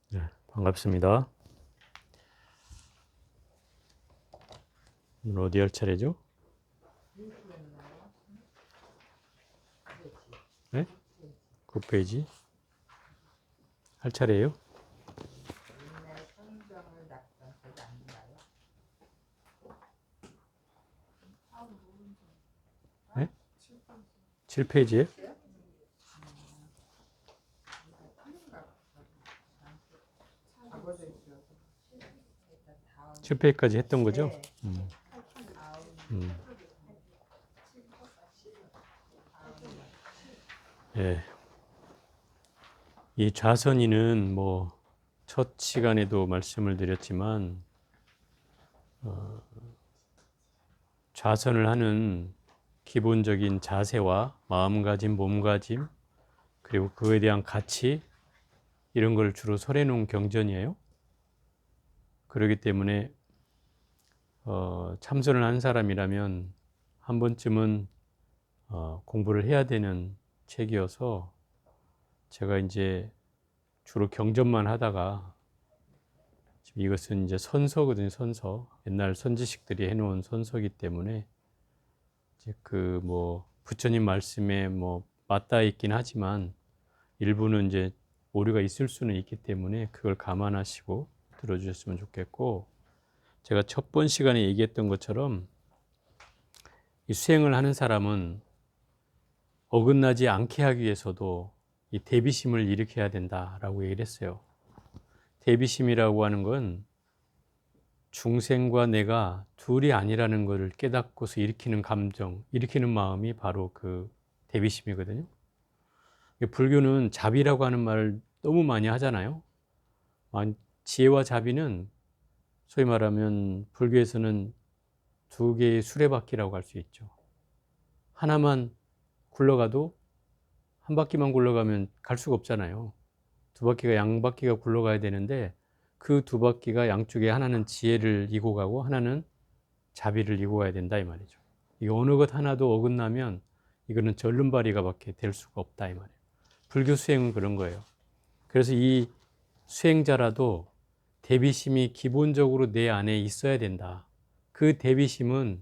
네, 반갑습니다. 오늘 어디 할 차례죠? 네? 9페이지 할 차례예요? 네? 7페이지에? 7페이지까지 했던 거죠? 예. 이 좌선이는 첫 시간에도 말씀을 드렸지만 좌선을 하는 기본적인 자세와 마음가짐, 몸가짐, 그리고 그에 대한 가치, 이런 걸 주로 설해놓은 경전이에요. 그렇기 때문에 참선을 한 사람이라면 한 번쯤은 공부를 해야 되는 책이어서 제가 이제 주로 경전만 하다가 지금 이것은 이제 선서거든요. 선서. 옛날 선지식들이 해놓은 선서이기 때문에 이제 부처님 말씀에 맞닿아 있긴 하지만 일부는 이제 오류가 있을 수는 있기 때문에 그걸 감안하시고 들어주셨으면 좋겠고, 제가 첫 번 시간에 얘기했던 것처럼 이 수행을 하는 사람은 어긋나지 않게 하기 위해서도 이 대비심을 일으켜야 된다라고 얘기를 했어요. 대비심이라고 하는 건 중생과 내가 둘이 아니라는 것을 깨닫고서 일으키는 감정, 일으키는 마음이 바로 그 대비심이거든요. 불교는 자비라고 하는 말을 너무 많이 하잖아요. 지혜와 자비는 소위 말하면 불교에서는 두 개의 수레바퀴라고 할 수 있죠. 하나만 굴러가도 한 바퀴만 굴러가면 갈 수가 없잖아요. 두 바퀴가 양바퀴가 굴러가야 되는데 그 두 바퀴가 양쪽에 하나는 지혜를 이고 가고 하나는 자비를 이고 가야 된다 이 말이죠. 이 어느 것 하나도 어긋나면 이거는 절름발이가 밖에 될 수가 없다 이 말이에요. 불교 수행은 그런 거예요. 그래서 이 수행자라도 대비심이 기본적으로 내 안에 있어야 된다. 그 대비심은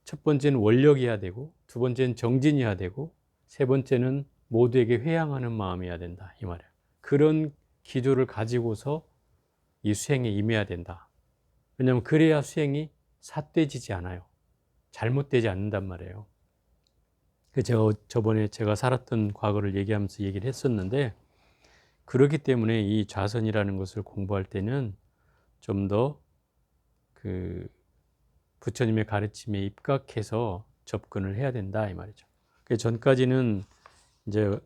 첫 번째는 원력이어야 되고, 두 번째는 정진이어야 되고, 세 번째는 모두에게 회양하는 마음이어야 된다 이 말이에요. 그런 기조를 가지고서 이 수행에 임해야 된다. 왜냐하면 그래야 수행이 삿되지지 않아요. 잘못되지 않는단 말이에요. 저번에 제가 살았던 과거를 얘기하면서 얘기를 했었는데, 그렇기 때문에 이 좌선이라는 것을 공부할 때는 좀 더 부처님의 가르침에 입각해서 접근을 해야 된다 이 말이죠. 그 전까지는 이제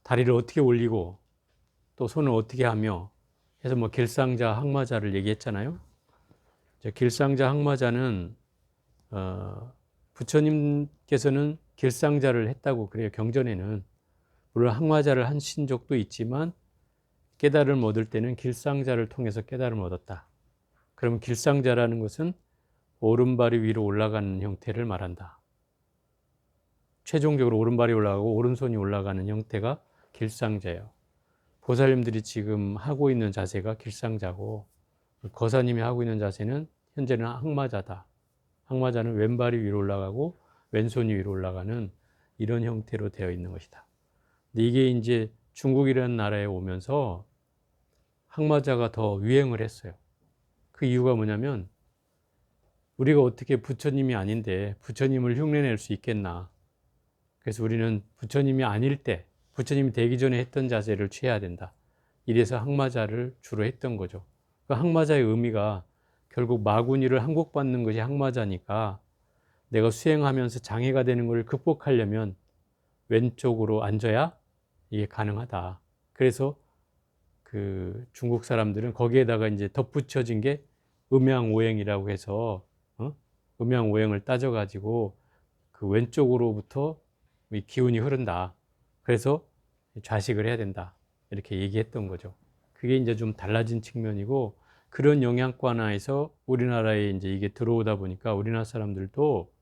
다리를 어떻게 올리고 또 손을 어떻게 하며 해서 길상자, 항마자를 얘기했잖아요. 길상자, 항마자는 부처님께서는 길상자를 했다고 그래요. 경전에는. 물론 항마자를 하신 적도 있지만 깨달음을 얻을 때는 길상자를 통해서 깨달음을 얻었다. 그러면 길상자라는 것은 오른발이 위로 올라가는 형태를 말한다. 최종적으로 오른발이 올라가고 오른손이 올라가는 형태가 길상자예요. 보살님들이 지금 하고 있는 자세가 길상자고, 거사님이 하고 있는 자세는 현재는 항마자다. 항마자는 왼발이 위로 올라가고 왼손이 위로 올라가는 이런 형태로 되어 있는 것이다. 근데 이게 이제 중국이라는 나라에 오면서 항마자가 더 유행을 했어요. 그 이유가 뭐냐면 우리가 어떻게 부처님이 아닌데 부처님을 흉내낼 수 있겠나. 그래서 우리는 부처님이 아닐 때, 부처님이 되기 전에 했던 자세를 취해야 된다. 이래서 항마자를 주로 했던 거죠. 그 항마자의 의미가 결국 마구니를 항복받는 것이 항마자니까 내가 수행하면서 장애가 되는 것을 극복하려면 왼쪽으로 앉아야 이게 가능하다. 그래서 중국 사람들은 거기에다가 이제 덧붙여진 게 음양오행이라고 해서 음양오행을 따져가지고 그 왼쪽으로부터 기운이 흐른다. 그래서 좌식을 해야 된다. 이렇게 얘기했던 거죠. 그게 이제 좀 달라진 측면이고, 그런 영향권에서 우리나라에 이제 이게 들어오다 보니까 우리나라 사람들도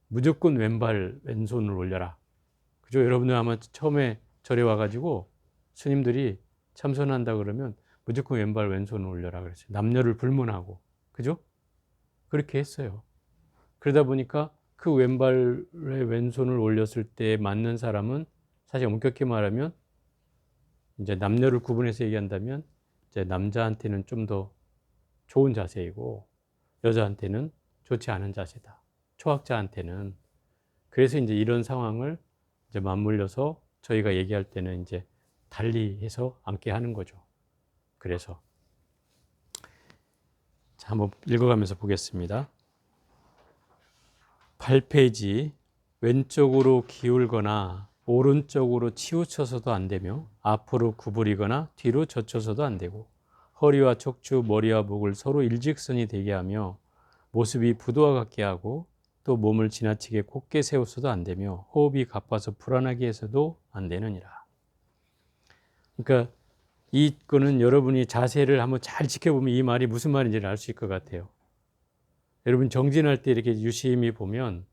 무조건 왼손을 올려라. 그죠? 여러분들 아마 처음에 절에 와가지고 스님들이 참선한다 그러면 무조건 왼발 왼손을 올려라 그랬어요. 남녀를 불문하고. 그죠? 그렇게 했어요. 그러다 보니까 그 왼발에 왼손을 올렸을 때 맞는 사람은 사실 엄격히 말하면 이제 남녀를 구분해서 얘기한다면 이제 남자한테는 좀 더 좋은 자세이고 여자한테는 좋지 않은 자세다. 초학자한테는. 그래서 이제 이런 상황을 이제 맞물려서 저희가 얘기할 때는 이제 달리 해서 앉게 하는 거죠. 그래서 자, 한번 읽어가면서 보겠습니다. 8페이지 왼쪽으로 기울거나 오른쪽으로 치우쳐서도 안 되며 앞으로 구부리거나 뒤로 젖혀서도 안 되고 허리와 척추, 머리와 목을 서로 일직선이 되게 하며 모습이 부도와 같게 하고 또 몸을 지나치게 곧게 세워서도 안 되며 호흡이 가빠서 불안하게 해서도 안 되느니라. 그러니까 이거는 여러분이 자세를 한번 잘 지켜보면 이 말이 무슨 말인지를 알 수 있을 것 같아요. 여러분 정진할 때 이렇게 유심히 보면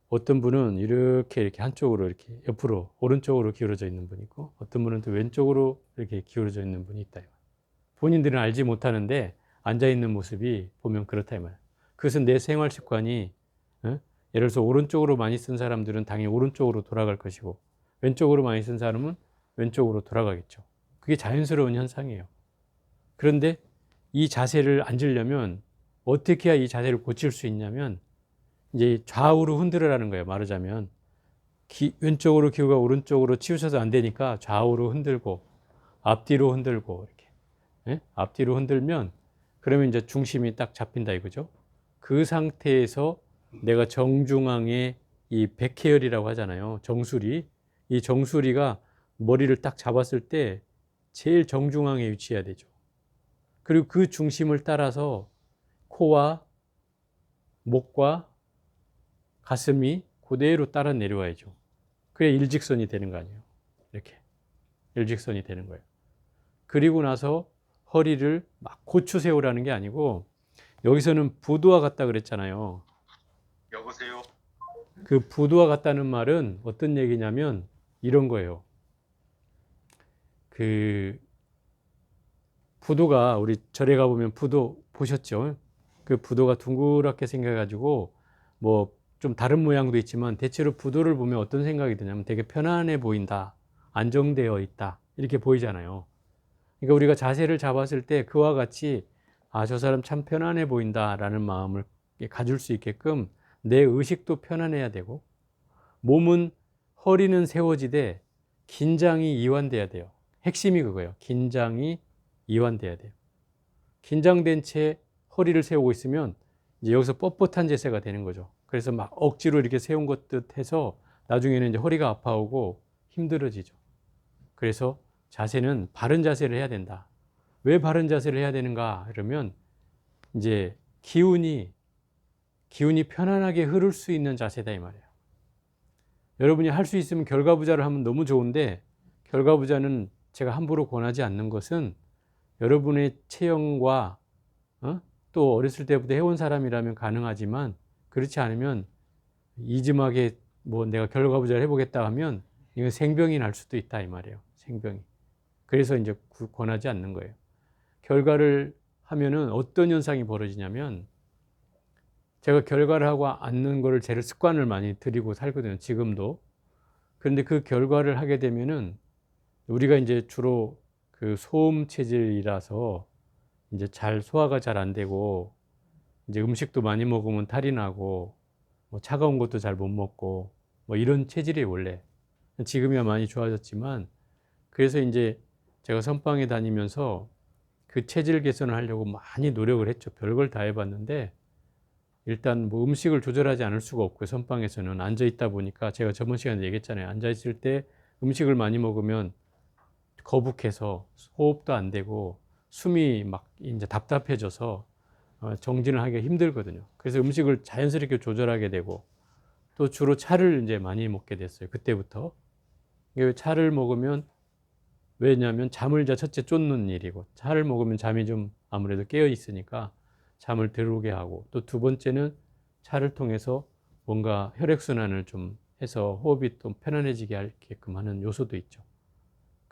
어떤 분은 이렇게 한쪽으로 이렇게 옆으로 오른쪽으로 기울어져 있는 분이 있고 어떤 분은 또 왼쪽으로 이렇게 기울어져 있는 분이 있다. 본인들은 알지 못하는데 앉아 있는 모습이 보면 그렇다 이 말이에요. 그것은 내 생활 습관이 예를 들어서 오른쪽으로 많이 쓴 사람들은 당연히 오른쪽으로 돌아갈 것이고 왼쪽으로 많이 쓴 사람은 왼쪽으로 돌아가겠죠. 그게 자연스러운 현상이에요. 그런데 이 자세를 앉으려면 어떻게 해야 이 자세를 고칠 수 있냐면 이제 좌우로 흔들으라는 거예요. 말하자면 왼쪽으로 기우가 오른쪽으로 치우쳐서 안 되니까 좌우로 흔들고 앞뒤로 흔들고 이렇게 앞뒤로 흔들면 그러면 이제 중심이 딱 잡힌다 이거죠. 그 상태에서 내가 정중앙에 이 백회열이라고 하잖아요. 정수리. 이 정수리가 머리를 딱 잡았을 때 제일 정중앙에 위치해야 되죠. 그리고 그 중심을 따라서 코와 목과 가슴이 그대로 따라 내려와야죠. 그래야 일직선이 되는 거 아니에요. 이렇게 일직선이 되는 거예요. 그리고 나서 허리를 막 고추 세우라는 게 아니고 여기서는 부두와 같다 그랬잖아요. 여보세요? 그 부두와 같다는 말은 어떤 얘기냐면 이런 거예요. 그 부두가 우리 절에 가보면 부두 보셨죠? 그 부두가 둥그랗게 생겨가지고 뭐 좀 다른 모양도 있지만 대체로 부두를 보면 어떤 생각이 드냐면 되게 편안해 보인다. 안정되어 있다. 이렇게 보이잖아요. 그러니까 우리가 자세를 잡았을 때 그와 같이 아, 저 사람 참 편안해 보인다라는 마음을 가질 수 있게끔 내 의식도 편안해야 되고 몸은 허리는 세워지되 긴장이 이완돼야 돼요. 핵심이 그거예요. 긴장이 이완돼야 돼요. 긴장된 채 허리를 세우고 있으면 이제 여기서 뻣뻣한 자세가 되는 거죠. 그래서 막 억지로 이렇게 세운 것 듯해서 나중에는 이제 허리가 아파오고 힘들어지죠. 그래서 자세는 바른 자세를 해야 된다. 왜 바른 자세를 해야 되는가? 그러면 이제 기운이 편안하게 흐를 수 있는 자세다 이 말이에요. 여러분이 할 수 있으면 결과부자를 하면 너무 좋은데 결과부자는 제가 함부로 권하지 않는 것은 여러분의 체형과 또 어렸을 때부터 해온 사람이라면 가능하지만 그렇지 않으면 이즘하게 뭐 내가 결과부자를 해보겠다 하면 이건 생병이 날 수도 있다 이 말이에요. 생병이. 그래서 이제 권하지 않는 거예요. 결과를 하면은 어떤 현상이 벌어지냐면 제가 결과를 하고 앉는 거를 제일 습관을 많이 들이고 살거든요. 지금도. 그런데 그 결과를 하게 되면은 우리가 이제 주로 그 소음 체질이라서 이제 잘 소화가 잘 안 되고 이제 음식도 많이 먹으면 탈이 나고 뭐 차가운 것도 잘 못 먹고 뭐 이런 체질이 원래 지금이야 많이 좋아졌지만 그래서 이제 제가 선방에 다니면서 그 체질 개선을 하려고 많이 노력을 했죠. 별걸 다 해봤는데 일단 뭐 음식을 조절하지 않을 수가 없고요. 선방에서는 앉아 있다 보니까 제가 저번 시간에 얘기했잖아요. 앉아 있을 때 음식을 많이 먹으면 거북해서 호흡도 안 되고 숨이 막 이제 답답해져서 정진을 하기가 힘들거든요. 그래서 음식을 자연스럽게 조절하게 되고 또 주로 차를 이제 많이 먹게 됐어요. 그때부터. 차를 먹으면 왜냐하면 잠을 첫째 쫓는 일이고 차를 먹으면 잠이 좀 아무래도 깨어 있으니까 잠을 덜 오게 하고 또 두 번째는 차를 통해서 뭔가 혈액순환을 좀 해서 호흡이 좀 편안해지게 하게끔 하는 요소도 있죠.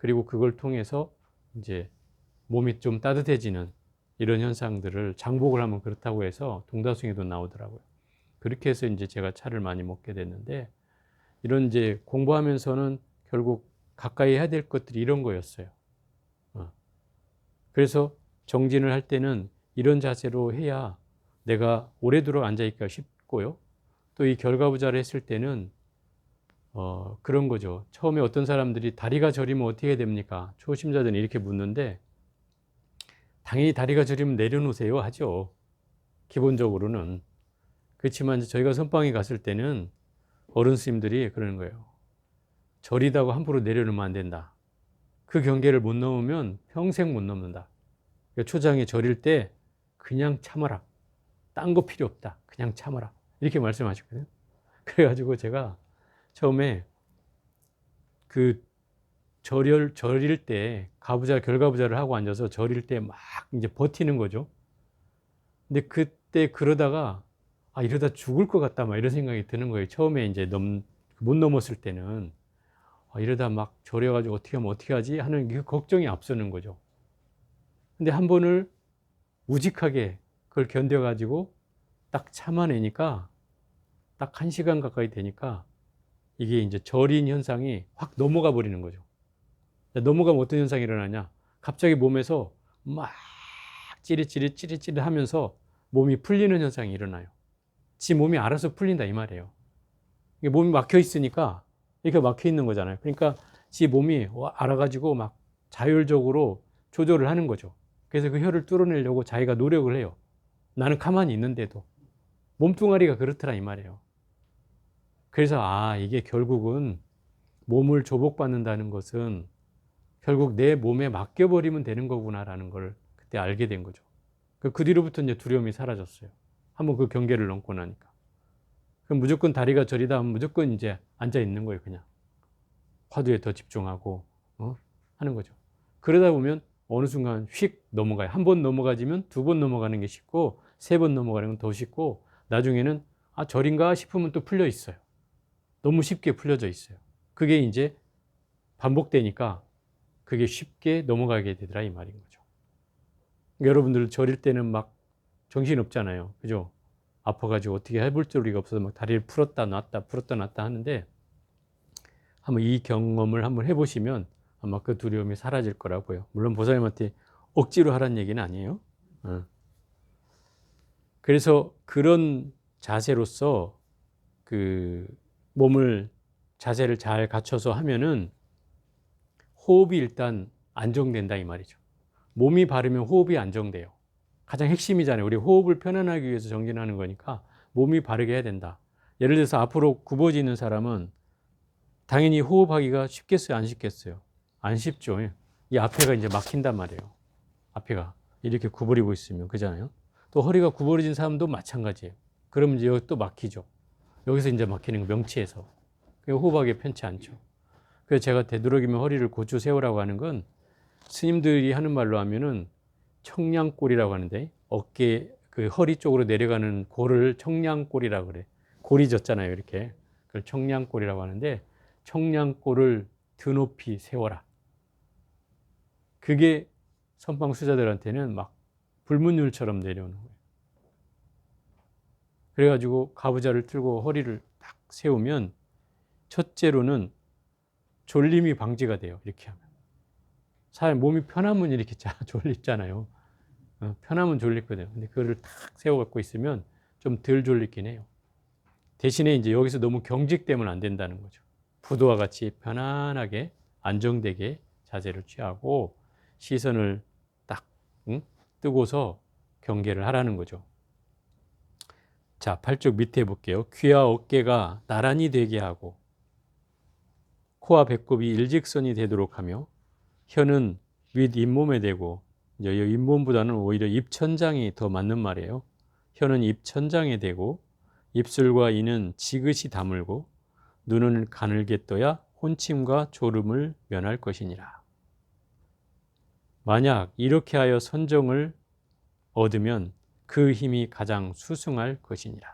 그리고 그걸 통해서 이제 몸이 좀 따뜻해지는 이런 현상들을 장복을 하면 그렇다고 해서 동다숭이도 나오더라고요. 그렇게 해서 이제 제가 차를 많이 먹게 됐는데, 이런 이제 공부하면서는 결국 가까이 해야 될 것들이 이런 거였어요. 그래서 정진을 할 때는 이런 자세로 해야 내가 오래도록 앉아있기가 쉽고요. 또 이 결과부자를 했을 때는 그런 거죠. 처음에 어떤 사람들이 다리가 저리면 어떻게 됩니까? 초심자들은 이렇게 묻는데, 당연히 다리가 저리면 내려놓으세요 하죠. 기본적으로는. 그렇지만 저희가 선방에 갔을 때는 어른 스님들이 그러는 거예요. 저리다고 함부로 내려놓으면 안 된다. 그 경계를 못 넘으면 평생 못 넘는다. 그러니까 초장에 저릴 때 그냥 참아라. 딴 거 필요 없다. 그냥 참아라. 이렇게 말씀하셨거든요. 그래가지고 제가 처음에 그 저릴 때 결과부자를 하고 앉아서 저릴 때 막 이제 버티는 거죠. 근데 그때 그러다가 이러다 죽을 것 같다 막 이런 생각이 드는 거예요. 처음에 이제 못 넘었을 때는 이러다 막 저려가지고 어떻게 하지 하는 그 걱정이 앞서는 거죠. 근데 한 번을 우직하게 그걸 견뎌가지고 딱 참아내니까 딱 1시간 가까이 되니까 이게 이제 저린 현상이 확 넘어가 버리는 거죠. 넘어가면 어떤 현상이 일어나냐? 갑자기 몸에서 막 찌릿찌릿 하면서 몸이 풀리는 현상이 일어나요. 지 몸이 알아서 풀린다 이 말이에요. 이게 몸이 막혀 있으니까 이렇게 막혀 있는 거잖아요. 그러니까 지 몸이 알아가지고 막 자율적으로 조절을 하는 거죠. 그래서 그 혀를 뚫어내려고 자기가 노력을 해요. 나는 가만히 있는데도. 몸뚱아리가 그렇더라 이 말이에요. 그래서 이게 결국은 몸을 조복받는다는 것은 결국 내 몸에 맡겨버리면 되는 거구나라는 걸 그때 알게 된 거죠. 그 뒤로부터 이제 두려움이 사라졌어요. 한번 그 경계를 넘고 나니까. 그럼 무조건 다리가 저리다 하면 무조건 이제 앉아 있는 거예요, 그냥. 화두에 더 집중하고, 하는 거죠. 그러다 보면 어느 순간 휙 넘어가요. 한 번 넘어가지면 2번 넘어가는 게 쉽고, 3번 넘어가는 건 더 쉽고, 나중에는 저린가 싶으면 또 풀려 있어요. 너무 쉽게 풀려져 있어요. 그게 이제 반복되니까 그게 쉽게 넘어가게 되더라 이 말인 거죠. 여러분들 저릴 때는 막 정신 없잖아요. 그죠? 아파가지고 어떻게 해볼 줄이 없어서 막 다리를 풀었다 놨다 하는데, 한번 이 경험을 한번 해보시면 아마 그 두려움이 사라질 거라고요. 물론 보살님한테 억지로 하라는 얘기는 아니에요. 그래서 그런 자세로서 그 자세를 잘 갖춰서 하면은 호흡이 일단 안정된다 이 말이죠. 몸이 바르면 호흡이 안정돼요. 가장 핵심이잖아요. 우리 호흡을 편안하기 위해서 정진하는 거니까 몸이 바르게 해야 된다. 예를 들어서 앞으로 굽어지는 사람은 당연히 호흡하기가 쉽겠어요? 안 쉽겠어요? 안 쉽죠. 이 앞에가 이제 막힌단 말이에요. 앞에가 이렇게 구부리고 있으면 그잖아요. 또 허리가 구부러진 사람도 마찬가지예요. 그러면 이제 여기 또 막히죠. 여기서 이제 막히는 거 명치에서. 호흡하기 편치 않죠. 그래서 제가 되도록이면 허리를 고추 세우라고 하는 건 스님들이 하는 말로 하면은 청량골이라고 하는데, 어깨 그 허리 쪽으로 내려가는 골을 청량골이라고 그래. 골이 졌잖아요, 이렇게. 그걸 청량골이라고 하는데, 청량골을 드높이 세워라. 그게 선방 수자들한테는 막 불문율처럼 내려오는 거예요. 그래가지고 가부좌를 틀고 허리를 딱 세우면 첫째로는 졸림이 방지가 돼요. 이렇게 하면. 사람 몸이 편하면 이렇게 졸립잖아요. 편하면 졸리거든요. 근데 그거를 탁 세워갖고 있으면 좀 덜 졸리긴 해요. 대신에 이제 여기서 너무 경직되면 안 된다는 거죠. 부도와 같이 편안하게 안정되게 자세를 취하고 시선을 딱 뜨고서 경계를 하라는 거죠. 자, 팔쪽 밑에 볼게요. 귀와 어깨가 나란히 되게 하고 코와 배꼽이 일직선이 되도록 하며 혀는 윗 잇몸에 대고, 이제 잇몸보다는 오히려 입천장이 더 맞는 말이에요. 혀는 입천장에 대고 입술과 이는 지그시 다물고 눈은 가늘게 떠야 혼침과 졸음을 면할 것이니라. 만약 이렇게 하여 선정을 얻으면 그 힘이 가장 수승할 것이니라.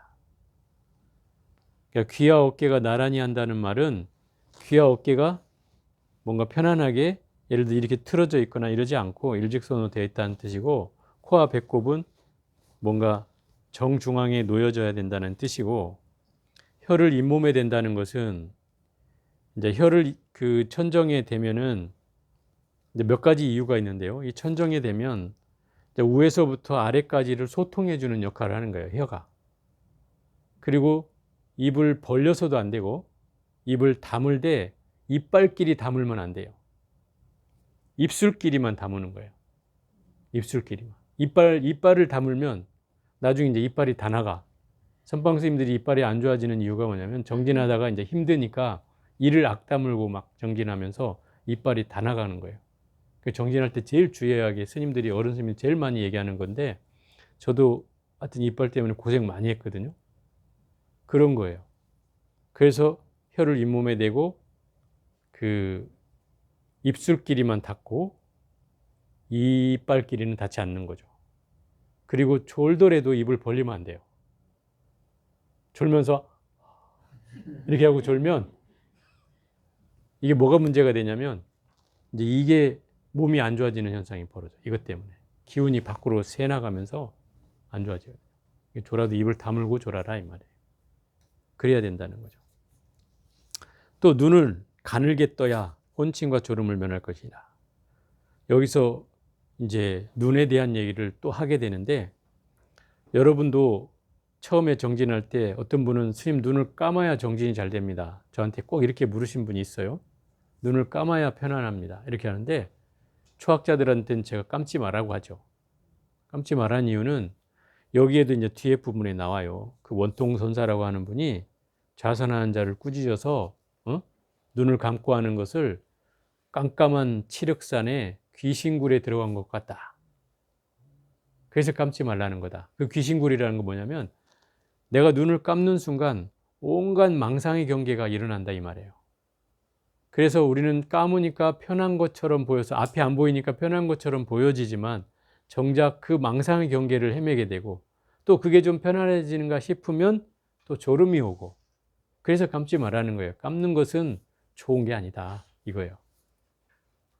그러니까 귀와 어깨가 나란히 한다는 말은 귀와 어깨가 뭔가 편안하게 예를 들어 이렇게 틀어져 있거나 이러지 않고 일직선으로 되어 있다는 뜻이고, 코와 배꼽은 뭔가 정중앙에 놓여져야 된다는 뜻이고, 혀를 잇몸에 댄다는 것은 이제 혀를 그 천정에 대면은 이제 몇 가지 이유가 있는데요. 이 천정에 대면 이제 위에서부터 아래까지를 소통해 주는 역할을 하는 거예요, 혀가. 그리고 입을 벌려서도 안 되고, 입을 다물 때 이빨끼리 다물면 안 돼요. 입술끼리만 다무는 거예요. 입술끼리만. 이빨을 다물면 나중에 이제 이빨이 다 나가. 선방 스님들이 이빨이 안 좋아지는 이유가 뭐냐면, 정진하다가 이제 힘드니까 이를 악다물고 막 정진하면서 이빨이 다 나가는 거예요. 그 정진할 때 제일 주의해야 게 스님들이, 어른 스님이 제일 많이 얘기하는 건데, 저도 하여튼 이빨 때문에 고생 많이 했거든요. 그런 거예요. 그래서 혀를 잇몸에 대고 그 입술끼리만 닿고 이빨끼리는 닿지 않는 거죠. 그리고 졸더라도 입을 벌리면 안 돼요. 졸면서 이렇게 하고 졸면 이게 뭐가 문제가 되냐면, 이제 이게 몸이 안 좋아지는 현상이 벌어져요. 이것 때문에 기운이 밖으로 새 나가면서 안 좋아져요. 졸아도 입을 다물고 졸아라 이 말이에요. 그래야 된다는 거죠. 또 눈을 가늘게 떠야 혼침과 졸음을 면할 것이다. 여기서 이제 눈에 대한 얘기를 또 하게 되는데, 여러분도 처음에 정진할 때 어떤 분은 스님 눈을 감아야 정진이 잘 됩니다. 저한테 꼭 이렇게 물으신 분이 있어요. 눈을 감아야 편안합니다. 이렇게 하는데, 초학자들한테는 제가 감지 말라고 하죠. 감지 말라는 이유는 여기에도 이제 뒤에 부분에 나와요. 그 원통선사라고 하는 분이 자선하는 자를 꾸짖어서 눈을 감고 하는 것을 깜깜한 칠흑산에 귀신굴에 들어간 것 같다. 그래서 감지 말라는 거다. 그 귀신굴이라는 건 뭐냐면, 내가 눈을 감는 순간 온갖 망상의 경계가 일어난다 이 말이에요. 그래서 우리는 감으니까 편한 것처럼 보여서, 앞이 안 보이니까 편한 것처럼 보여지지만 정작 그 망상의 경계를 헤매게 되고, 또 그게 좀 편안해지는가 싶으면 또 졸음이 오고, 그래서 감지 말라는 거예요. 감는 것은 좋은 게 아니다 이거예요.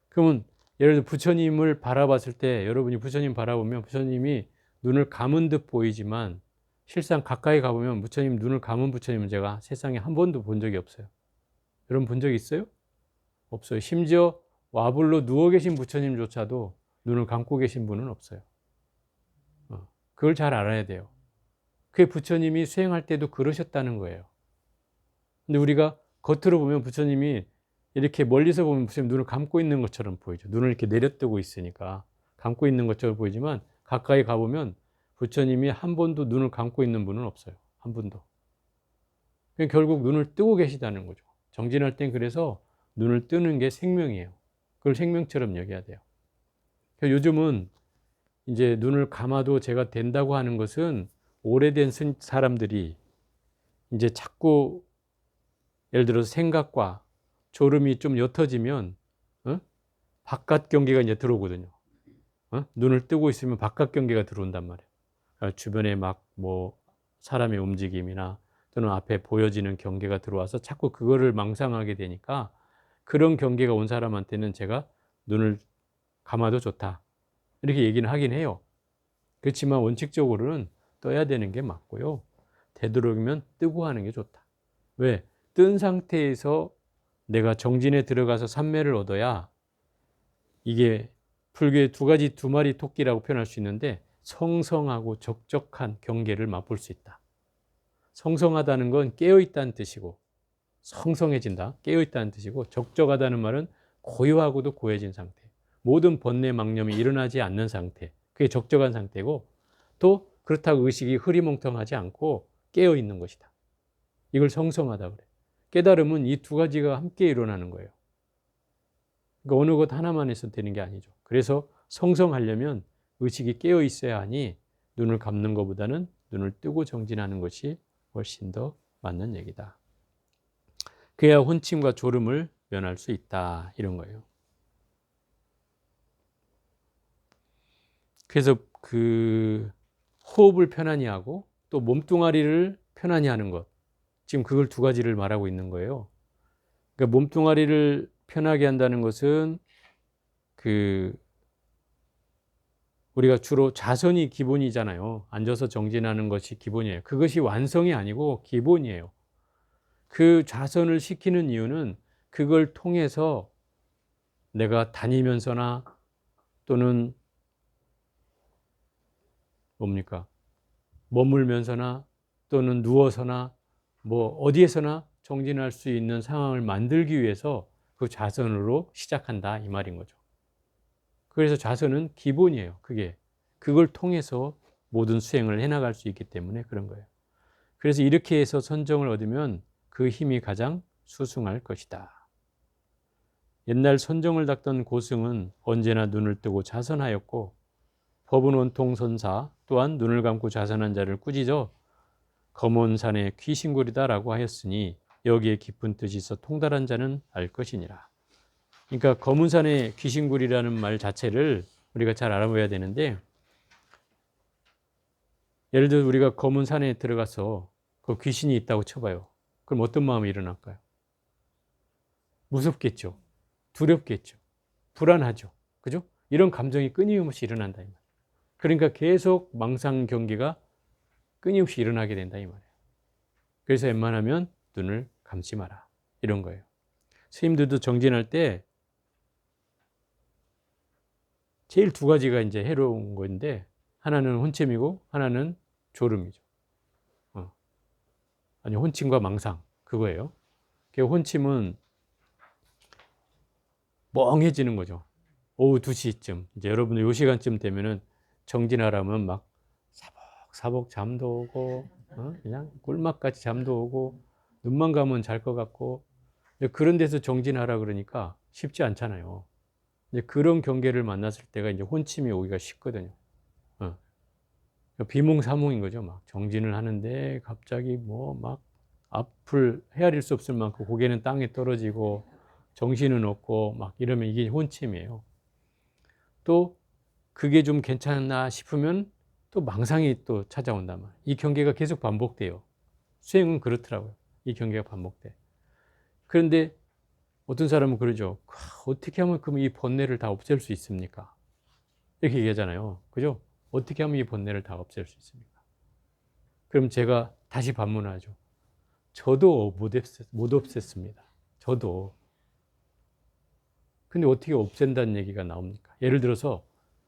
그러면 예를 들어 부처님을 바라봤을 때, 여러분이 부처님 바라보면 부처님이 눈을 감은 듯 보이지만 실상 가까이 가보면 부처님 눈을 감은 부처님은 제가 세상에 한 번도 본 적이 없어요. 여러분 본 적 있어요? 없어요. 심지어 와불로 누워 계신 부처님조차도 눈을 감고 계신 분은 없어요. 그걸 잘 알아야 돼요. 그게 부처님이 수행할 때도 그러셨다는 거예요. 근데 우리가 겉으로 보면 부처님이 이렇게 멀리서 보면 부처님 눈을 감고 있는 것처럼 보이죠. 눈을 이렇게 내려뜨고 있으니까 감고 있는 것처럼 보이지만, 가까이 가보면 부처님이 한 번도 눈을 감고 있는 분은 없어요. 한 분도. 결국 눈을 뜨고 계시다는 거죠. 정진할 땐 그래서 눈을 뜨는 게 생명이에요. 그걸 생명처럼 여겨야 돼요. 요즘은 이제 눈을 감아도 제가 된다고 하는 것은, 오래된 사람들이 이제 자꾸 예를 들어서 생각과 졸음이 좀 옅어지면 바깥 경계가 이제 들어오거든요. 눈을 뜨고 있으면 바깥 경계가 들어온단 말이에요. 주변에 막 뭐 사람의 움직임이나 또는 앞에 보여지는 경계가 들어와서 자꾸 그거를 망상하게 되니까, 그런 경계가 온 사람한테는 제가 눈을 감아도 좋다 이렇게 얘기는 하긴 해요. 그렇지만 원칙적으로는 떠야 되는 게 맞고요. 되도록이면 뜨고 하는 게 좋다. 왜? 뜬 상태에서 내가 정진에 들어가서 삼매를 얻어야, 이게 불교의 두 마리 토끼라고 표현할 수 있는데, 성성하고 적적한 경계를 맛볼 수 있다. 성성하다는 건 깨어있다는 뜻이고, 성성해진다, 깨어있다는 뜻이고, 적적하다는 말은 고요하고도 고해진 상태, 모든 번뇌 망념이 일어나지 않는 상태, 그게 적적한 상태고, 또 그렇다고 의식이 흐리멍텅하지 않고 깨어있는 것이다. 이걸 성성하다 그래. 깨달음은 이 두 가지가 함께 일어나는 거예요. 그러니까 어느 것 하나만 해서 되는 게 아니죠. 그래서 성성하려면 의식이 깨어 있어야 하니, 눈을 감는 것보다는 눈을 뜨고 정진하는 것이 훨씬 더 맞는 얘기다. 그래야 혼침과 졸음을 면할 수 있다 이런 거예요. 그래서 그 호흡을 편안히 하고 또 몸뚱아리를 편안히 하는 것, 지금 그걸 두 가지를 말하고 있는 거예요. 그러니까 몸뚱아리를 편하게 한다는 것은 그 우리가 주로 자선이 기본이잖아요. 앉아서 정진하는 것이 기본이에요. 그것이 완성이 아니고 기본이에요. 그 자선을 시키는 이유는 그걸 통해서 내가 다니면서나 또는 뭡니까? 머물면서나 또는 누워서나 뭐 어디에서나 정진할 수 있는 상황을 만들기 위해서 그 자선으로 시작한다 이 말인 거죠. 그래서 자선은 기본이에요. 그걸 통해서 모든 수행을 해나갈 수 있기 때문에 그런 거예요. 그래서 이렇게 해서 선정을 얻으면 그 힘이 가장 수승할 것이다. 옛날 선정을 닦던 고승은 언제나 눈을 뜨고 자선하였고 법은 온통 선사 또한 눈을 감고 자선한 자를 꾸짖어 검은산의 귀신굴이다라고 하였으니 여기에 깊은 뜻이 있어 통달한 자는 알 것이니라. 그러니까 검은산의 귀신굴이라는 말 자체를 우리가 잘 알아봐야 되는데, 예를 들어 우리가 검은산에 들어가서 그 귀신이 있다고 쳐봐요. 그럼 어떤 마음이 일어날까요? 무섭겠죠. 두렵겠죠. 불안하죠. 그죠? 이런 감정이 끊임없이 일어난다 이 말이에요. 그러니까 계속 망상 경계가 끊임없이 일어나게 된다 이 말이에요. 그래서 웬만하면 눈을 감지 마라 이런 거예요. 스님들도 정진할 때 제일 두 가지가 이제 해로운 건데, 하나는 혼침이고 하나는 졸음이죠. 아니 혼침과 망상 그거예요. 그 혼침은 멍해지는 거죠. 오후 2시쯤 이제 여러분들 요 시간쯤 되면은 정진하라면 막 사복사복 잠도 오고 그냥 꿀맛같이 잠도 오고 눈만 감으면 잘 것 같고, 그런 데서 정진하라 그러니까 쉽지 않잖아요. 이제 그런 경계를 만났을 때가 이제 혼침이 오기가 쉽거든요. 비몽사몽인 거죠. 막 정진을 하는데 갑자기 뭐 막 앞을 헤아릴 수 없을 만큼 고개는 땅에 떨어지고 정신은 없고 막 이러면 이게 혼침이에요. 또 그게 좀 괜찮나 싶으면 또 망상이 또 찾아온단 말이에요. 이 경계가 계속 반복돼요. 수행은 그렇더라고요. 이 경계가 반복돼. 그런데 어떤 사람은 그러죠. 어떻게 하면 그럼 이 번뇌를 다 없앨 수 있습니까? 이렇게 얘기하잖아요. 그죠? 어떻게 하면 이 번뇌를 다 없앨 수 있습니까? 그럼 제가 다시 반문하죠. 저도 못 없앴습니다. 저도. 근데 어떻게 없앤다는 얘기가 나옵니까? 예를 들어서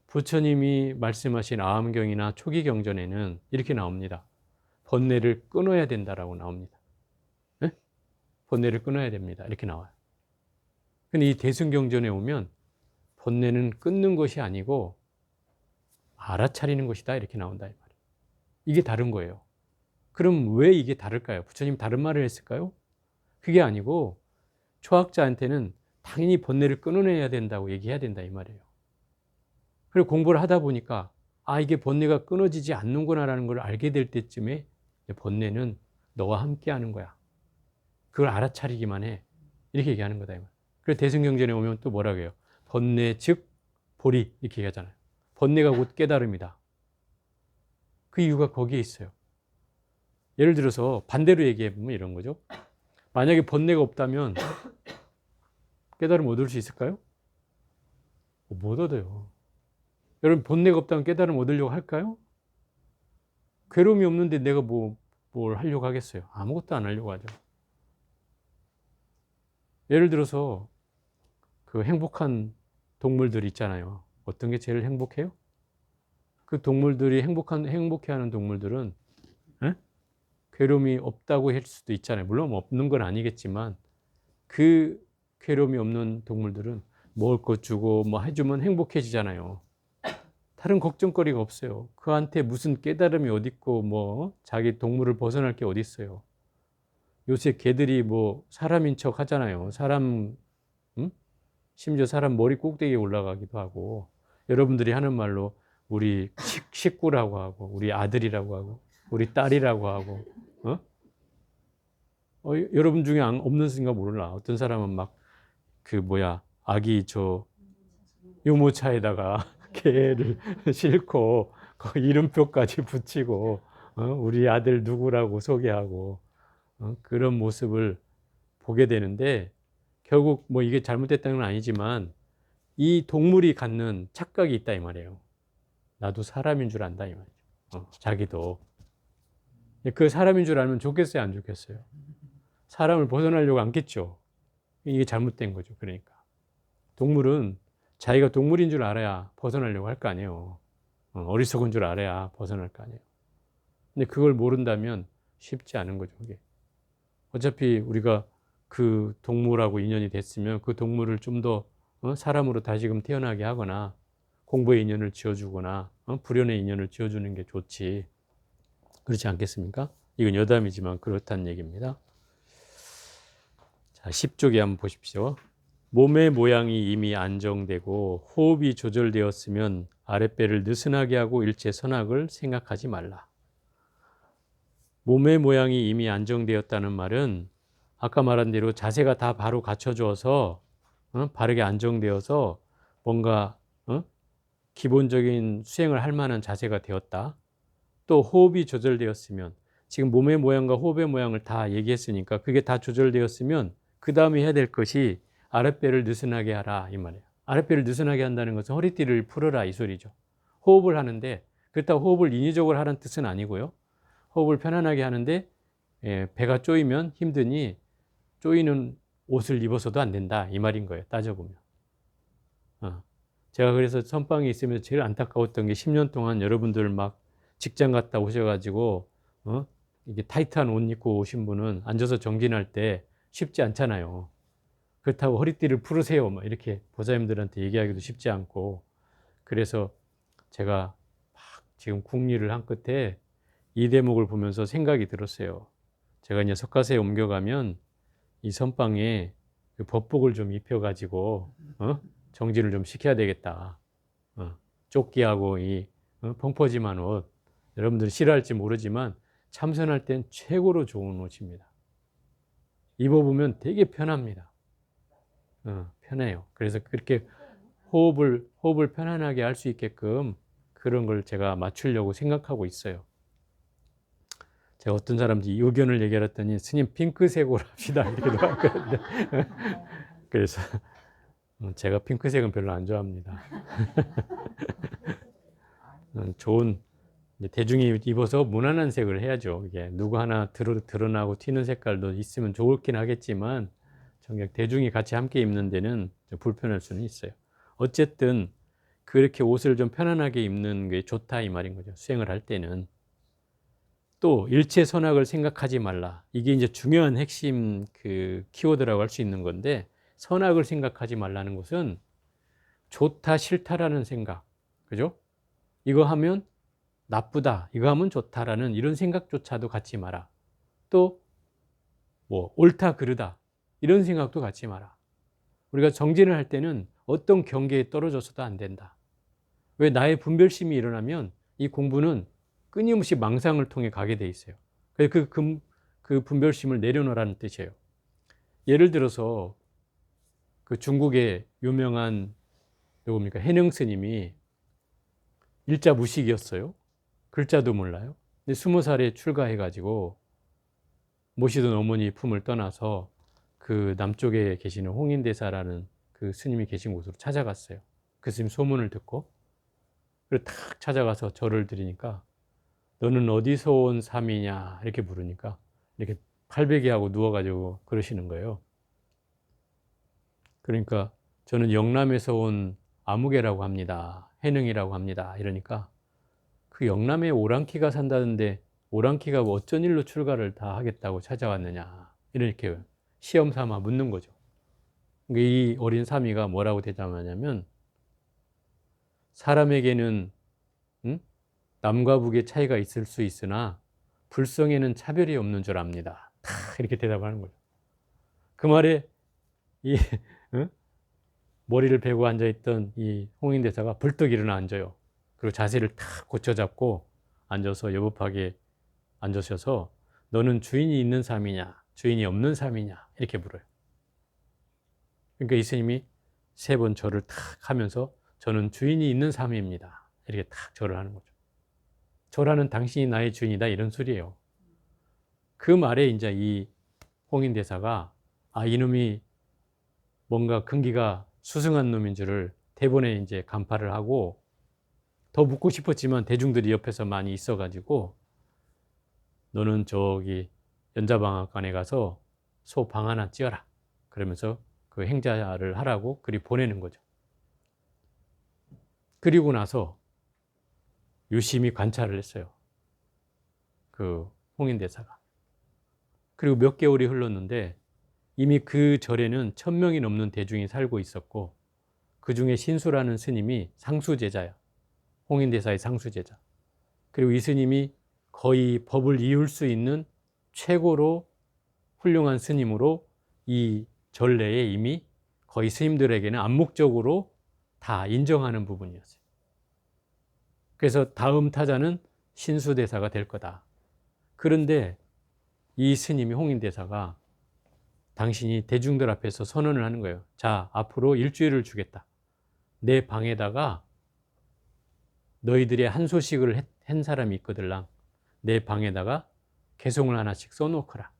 부처님이 말씀하신 아함경이나 초기경전에는 이렇게 나옵니다. 번뇌를 끊어야 된다라고 나옵니다. 네? 번뇌를 끊어야 됩니다. 이렇게 나와요. 근데 이 대승경전에 오면 번뇌는 끊는 것이 아니고 알아차리는 것이다 이렇게 나온다 이 말이에요. 이게 다른 거예요. 그럼 왜 이게 다를까요? 부처님 다른 말을 했을까요? 그게 아니고 초학자한테는 당연히 번뇌를 끊어내야 된다고 얘기해야 된다 이 말이에요. 그리고 공부를 하다 보니까 이게 번뇌가 끊어지지 않는구나라는 걸 알게 될 때쯤에 번뇌는 너와 함께 하는 거야. 그걸 알아차리기만 해. 이렇게 얘기하는 거다 이 말. 그래서 대승경전에 오면 또 뭐라고 해요? 번뇌 즉 보리 이렇게 얘기하잖아요. 번뇌가 곧 깨달음이다. 그 이유가 거기에 있어요. 예를 들어서 반대로 얘기해 보면 이런 거죠. 만약에 번뇌가 없다면 깨달음 얻을 수 있을까요? 못 얻어요. 여러분 번뇌가 없다면 깨달음 얻으려고 할까요? 괴로움이 없는데 내가 뭘 하려고 하겠어요? 아무것도 안 하려고 하죠. 예를 들어서 그 행복한 동물들 있잖아요. 어떤 게 제일 행복해요? 그 동물들이 행복해하는 동물들은 괴로움이 없다고 할 수도 있잖아요. 물론 없는 건 아니겠지만 그 괴로움이 없는 동물들은 먹을 것 주고 뭐 해주면 행복해지잖아요. 다른 걱정거리가 없어요. 그한테 무슨 깨달음이 어디 있고 뭐 자기 동물을 벗어날 게 어디 있어요. 요새 개들이 뭐 사람인 척 하잖아요. 심지어 사람 머리 꼭대기에 올라가기도 하고, 여러분들이 하는 말로 우리 식구라고 하고 우리 아들이라고 하고 우리 딸이라고 하고 여러분 중에 없는 순간 몰라. 어떤 사람은 막 아기 유모차에다가 개를 싣고 이름표까지 붙이고 우리 아들 누구라고 소개하고 그런 모습을 보게 되는데, 결국 뭐 이게 잘못됐다는 건 아니지만 이 동물이 갖는 착각이 있다 이 말이에요. 나도 사람인 줄 안다 이 말이죠. 자기도. 그 사람인 줄 알면 좋겠어요, 안 좋겠어요? 사람을 벗어나려고 안겠죠. 이게 잘못된 거죠. 그러니까 동물은 자기가 동물인 줄 알아야 벗어나려고 할 거 아니에요. 어리석은 줄 알아야 벗어날 거 아니에요. 근데 그걸 모른다면 쉽지 않은 거죠. 그게. 어차피 우리가 그 동물하고 인연이 됐으면 그 동물을 좀 더 사람으로 다시금 태어나게 하거나 공부의 인연을 지어주거나 불연의 인연을 지어주는 게 좋지. 그렇지 않겠습니까? 이건 여담이지만 그렇다는 얘기입니다. 자, 10쪽에 한번 보십시오. 몸의 모양이 이미 안정되고 호흡이 조절되었으면 아랫배를 느슨하게 하고 일체 선악을 생각하지 말라. 몸의 모양이 이미 안정되었다는 말은 아까 말한 대로 자세가 다 바로 갖춰져서 바르게 안정되어서 뭔가 기본적인 수행을 할 만한 자세가 되었다. 또 호흡이 조절되었으면 지금 몸의 모양과 호흡의 모양을 다 얘기했으니까 그게 다 조절되었으면 그 다음에 해야 될 것이 아랫배를 느슨하게 하라 이 말이에요. 아랫배를 느슨하게 한다는 것은 허리띠를 풀어라 이 소리죠. 호흡을 하는데 그렇다고 호흡을 인위적으로 하라는 뜻은 아니고요. 호흡을 편안하게 하는데 배가 쪼이면 힘드니 쪼이는 옷을 입어서도 안 된다 이 말인 거예요. 따져보면. 제가 그래서 선방에 있으면서 제일 안타까웠던 게 10년 동안 여러분들 막 직장 갔다 오셔가지고 이게 타이트한 옷 입고 오신 분은 앉아서 정진할 때 쉽지 않잖아요. 그렇다고 허리띠를 풀으세요 막 이렇게 보살님들한테 얘기하기도 쉽지 않고 그래서 제가 막 지금 궁리를 한 끝에 이 대목을 보면서 생각이 들었어요. 제가 이제 석가세에 옮겨가면 이 선방에 그 법복을 좀 입혀가지고 정진을 좀 시켜야 되겠다. 조끼하고 이 펑퍼짐한 옷 여러분들이 싫어할지 모르지만 참선할 땐 최고로 좋은 옷입니다. 입어보면 되게 편합니다. 편해요. 그래서 그렇게 호흡을 편안하게 할 수 있게끔 그런 걸 제가 맞추려고 생각하고 있어요. 제가 어떤 사람들이 의견을 얘기했더니 스님 핑크색으로 합시다 이렇게 나왔거든요. 그래서 제가 핑크색은 별로 안 좋아합니다. 좋은 대중이 입어서 무난한 색을 해야죠. 이게 누구 하나 드러나고 튀는 색깔도 있으면 좋긴 하겠지만 정작 대중이 같이 함께 입는 데는 좀 불편할 수는 있어요. 어쨌든 그렇게 옷을 좀 편안하게 입는 게 좋다 이 말인 거죠. 수행을 할 때는. 또 일체 선악을 생각하지 말라. 이게 이제 중요한 핵심 그 키워드라고 할 수 있는 건데 선악을 생각하지 말라는 것은 좋다 싫다라는 생각. 그죠? 이거 하면 나쁘다. 이거 하면 좋다라는 이런 생각조차도 갖지 마라. 또 뭐 옳다 그르다. 이런 생각도 갖지 마라. 우리가 정진을 할 때는 어떤 경계에 떨어져서도 안 된다. 왜 나의 분별심이 일어나면 이 공부는 끊임없이 망상을 통해 가게 돼 있어요. 그래서 그 분별심을 내려놓으라는 뜻이에요. 예를 들어서 그 중국의 유명한 누굽니까? 해능 스님이 일자 무식이었어요. 글자도 몰라요. 근데 20살에 출가해가지고 모시던 어머니 품을 떠나서 그 남쪽에 계시는 홍인대사라는 그 스님이 계신 곳으로 찾아갔어요. 그 스님 소문을 듣고 그리고 탁 찾아가서 절을 드리니까 너는 어디서 온 삼이냐 이렇게 부르니까 이렇게 팔베개하고 누워가지고 그러시는 거예요. 그러니까 저는 영남에서 온 아무개라고 합니다. 해능이라고 합니다. 이러니까 그 영남에 오랑캐가 산다는데 오랑캐가 뭐 어쩐 일로 출가를 다 하겠다고 찾아왔느냐 이렇게 시험 삼아 묻는 거죠. 이 어린 삼이가 뭐라고 대답하냐면 사람에게는 남과 북의 차이가 있을 수 있으나 불성에는 차별이 없는 줄 압니다. 이렇게 대답하는 거죠. 그 말에 이 머리를 베고 앉아있던 이 홍인대사가 벌떡 일어나 앉아요. 그리고 자세를 탁 고쳐잡고 앉아서 여법하게 앉으셔서 너는 주인이 있는 삶이냐 주인이 없는 삶이냐 이렇게 물어요. 그러니까 이 스님이 3번 절을 탁 하면서 저는 주인이 있는 삶입니다. 이렇게 탁 절을 하는 거죠. 절하는 당신이 나의 주인이다 이런 소리예요. 그 말에 이제 이 홍인대사가 이놈이 뭔가 근기가 수승한 놈인 줄을 대본에 이제 간파를 하고 더 묻고 싶었지만 대중들이 옆에서 많이 있어가지고 너는 저기 연자방앗간에 가서 소 방 하나 찌어라. 그러면서 그 행자를 하라고 그리 보내는 거죠. 그리고 나서 유심히 관찰을 했어요. 그 홍인대사가. 그리고 몇 개월이 흘렀는데 이미 그 절에는 1000명이 넘는 대중이 살고 있었고 그 중에 신수라는 스님이 상수제자야. 홍인대사의 상수제자. 그리고 이 스님이 거의 법을 이을 수 있는 최고로 훌륭한 스님으로 이 전례에 이미 거의 스님들에게는 암묵적으로 다 인정하는 부분이었어요. 그래서 다음 타자는 신수대사가 될 거다. 그런데 이 스님이 홍인대사가 당신이 대중들 앞에서 선언을 하는 거예요. 자, 앞으로 일주일을 주겠다. 내 방에다가 너희들의 한 소식을 한 사람이 있거들랑 내 방에다가 개송을 하나씩 써놓거라.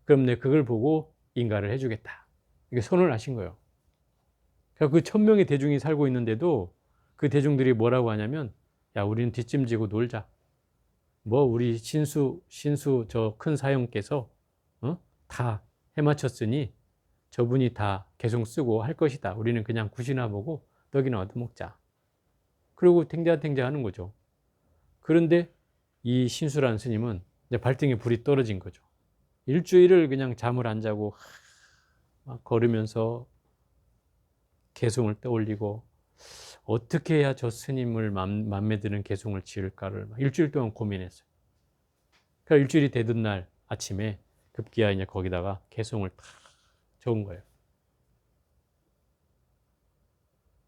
그럼 내 그걸 보고 인가를 해주겠다. 이게 선언을 하신 거예요. 그러니까 그 1000명의 대중이 살고 있는데도 그 대중들이 뭐라고 하냐면 야, 우리는 뒷짐지고 놀자. 뭐 우리 신수 저 큰 사형께서 다 해마쳤으니 저분이 다 개송 쓰고 할 것이다. 우리는 그냥 굿이나 보고 떡이나 얻어먹자. 그리고 탱자탱자 하는 거죠. 그런데 이 신수라는 스님은 이제 발등에 불이 떨어진 거죠. 일주일을 그냥 잠을 안 자고 막 걸으면서 개송을 떠올리고 어떻게 해야 저 스님을 맘에 드는 개송을 지을까를 일주일 동안 고민했어요. 그러니까 일주일이 되던 날 아침에 급기야 이제 거기다가 개송을 탁 적은 거예요.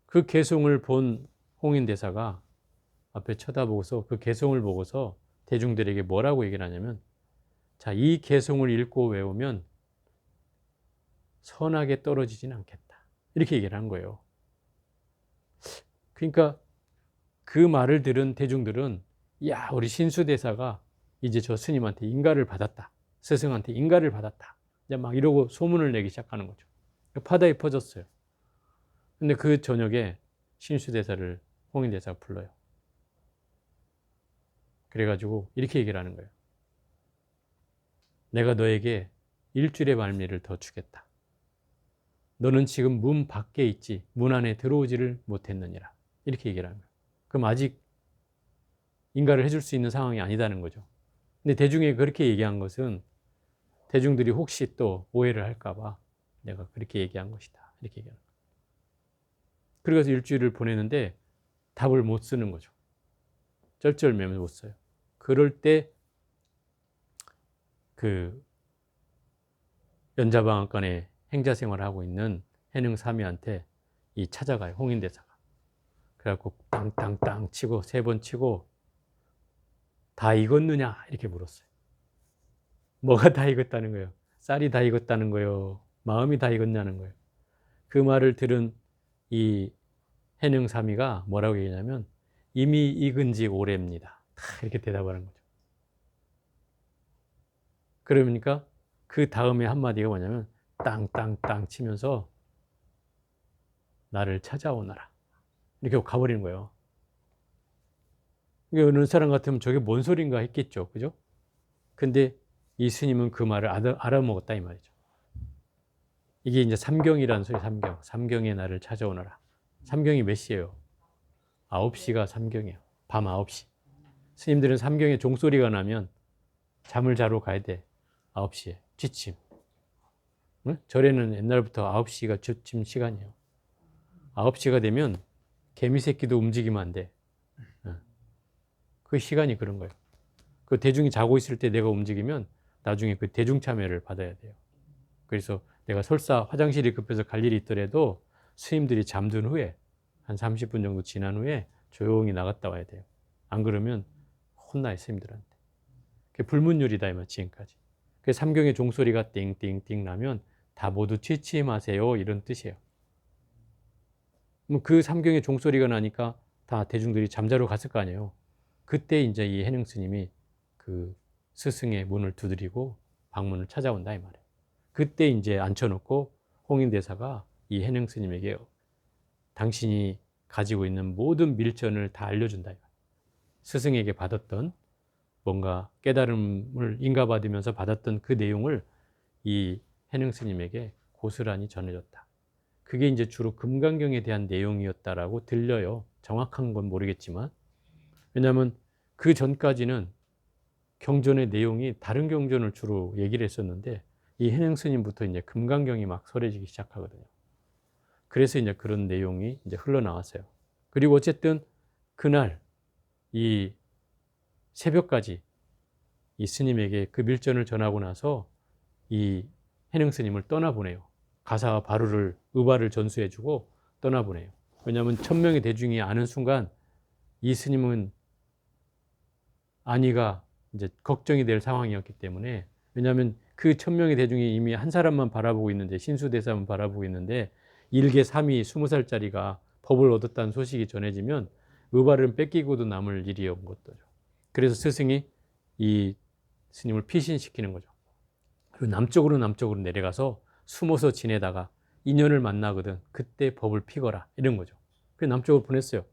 그 개송을 본 홍인대사가 앞에 쳐다보고서 그 개송을 보고서 대중들에게 뭐라고 얘기를 하냐면 자, 이 개송을 읽고 외우면 선하게 떨어지진 않겠다. 이렇게 얘기를 한 거예요. 그러니까 그 말을 들은 대중들은 야, 우리 신수대사가 이제 저 스님한테 인가를 받았다. 스승한테 인가를 받았다. 이제 막 이러고 소문을 내기 시작하는 거죠. 바다에 퍼졌어요. 근데 그 저녁에 신수대사를 홍인대사가 불러요. 그래가지고 이렇게 얘기를 하는 거예요. 내가 너에게 일주일의 말미를 더 주겠다. 너는 지금 문 밖에 있지 문 안에 들어오지를 못했느니라. 이렇게 얘기를 하는 거예요. 그럼 아직 인가를 해줄 수 있는 상황이 아니다는 거죠. 근데 대중이 그렇게 얘기한 것은 대중들이 혹시 또 오해를 할까 봐 내가 그렇게 얘기한 것이다. 이렇게 얘기하는 거예요. 그래서 일주일을 보내는데 답을 못 쓰는 거죠. 쩔쩔매면서 못 써요. 그럴 때 그 연자방앗간에 행자 생활을 하고 있는 해능사미한테 이 찾아가요. 홍인대사가. 그래갖고 땅땅땅 치고 3번 치고 다 익었느냐 이렇게 물었어요. 뭐가 다 익었다는 거예요? 쌀이 다 익었다는 거예요? 마음이 다 익었냐는 거예요? 그 말을 들은 이 해능사미가 뭐라고 얘기하냐면 이미 익은 지 오래입니다. 이렇게 대답하는 거죠. 그러니까 그 다음에 한마디가 뭐냐면 땅땅땅 치면서 나를 찾아오너라. 이렇게 가버리는 거예요. 어느 사람 같으면 저게 뭔 소린가 했겠죠. 그죠? 근데 이 스님은 그 말을 알아먹었다 이 말이죠. 이게 이제 삼경이라는 소리, 삼경. 삼경에 나를 찾아오너라. 삼경이 몇 시예요? 9시가 삼경이에요. 밤 9시. 스님들은 삼경에 종소리가 나면 잠을 자러 가야 돼. 9시에. 취침. 응? 절에는 옛날부터 9시가 취침 시간이에요. 9시가 되면 개미 새끼도 움직이면 안 돼. 그 시간이 그런 거예요. 그 대중이 자고 있을 때 내가 움직이면 나중에 그 대중 참여를 받아야 돼요. 그래서 내가 설사 화장실이 급해서 갈 일이 있더라도 스님들이 잠든 후에 한 30분 정도 지난 후에 조용히 나갔다 와야 돼요. 안 그러면 혼나요, 스님들한테. 그게 불문율이다, 이 말, 지금까지. 그 삼경의 종소리가 띵띵띵 나면 다 모두 취침하세요, 이런 뜻이에요. 그 삼경의 종소리가 나니까 다 대중들이 잠자러 갔을 거 아니에요. 그때 이제 이 해능 스님이 그 스승의 문을 두드리고 방문을 찾아온다, 이 말이에요. 그때 이제 앉혀놓고 홍인대사가 이 해능 스님에게 당신이 가지고 있는 모든 밀전을 다 알려준다. 스승에게 받았던 뭔가 깨달음을 인가받으면서 받았던 그 내용을 이 해능 스님에게 고스란히 전해줬다. 그게 이제 주로 금강경에 대한 내용이었다라고 들려요. 정확한 건 모르겠지만. 왜냐하면 그 전까지는 경전의 내용이 다른 경전을 주로 얘기를 했었는데 이 해능 스님부터 이제 금강경이 막 설해지기 시작하거든요. 그래서 이제 그런 내용이 이제 흘러나왔어요. 그리고 어쨌든 그날 이 새벽까지 이 스님에게 그 밀전을 전하고 나서 이 해능 스님을 떠나보내요. 가사와 바루를 의발을 전수해주고 떠나보내요. 왜냐하면 천명의 대중이 아는 순간 이 스님은 안위가 이제 걱정이 될 상황이었기 때문에, 왜냐하면 그 천명의 대중이 이미 한 사람만 바라보고 있는데, 신수대사만 바라보고 있는데 일개 3위 20살짜리가 법을 얻었다는 소식이 전해지면 의발은 뺏기고도 남을 일이었던 것도. 그래서 스승이 이 스님을 피신시키는 거죠. 그리고 남쪽으로 내려가서 숨어서 지내다가 인연을 만나거든 그때 법을 피거라, 이런 거죠. 그래서 남쪽으로 보냈어요.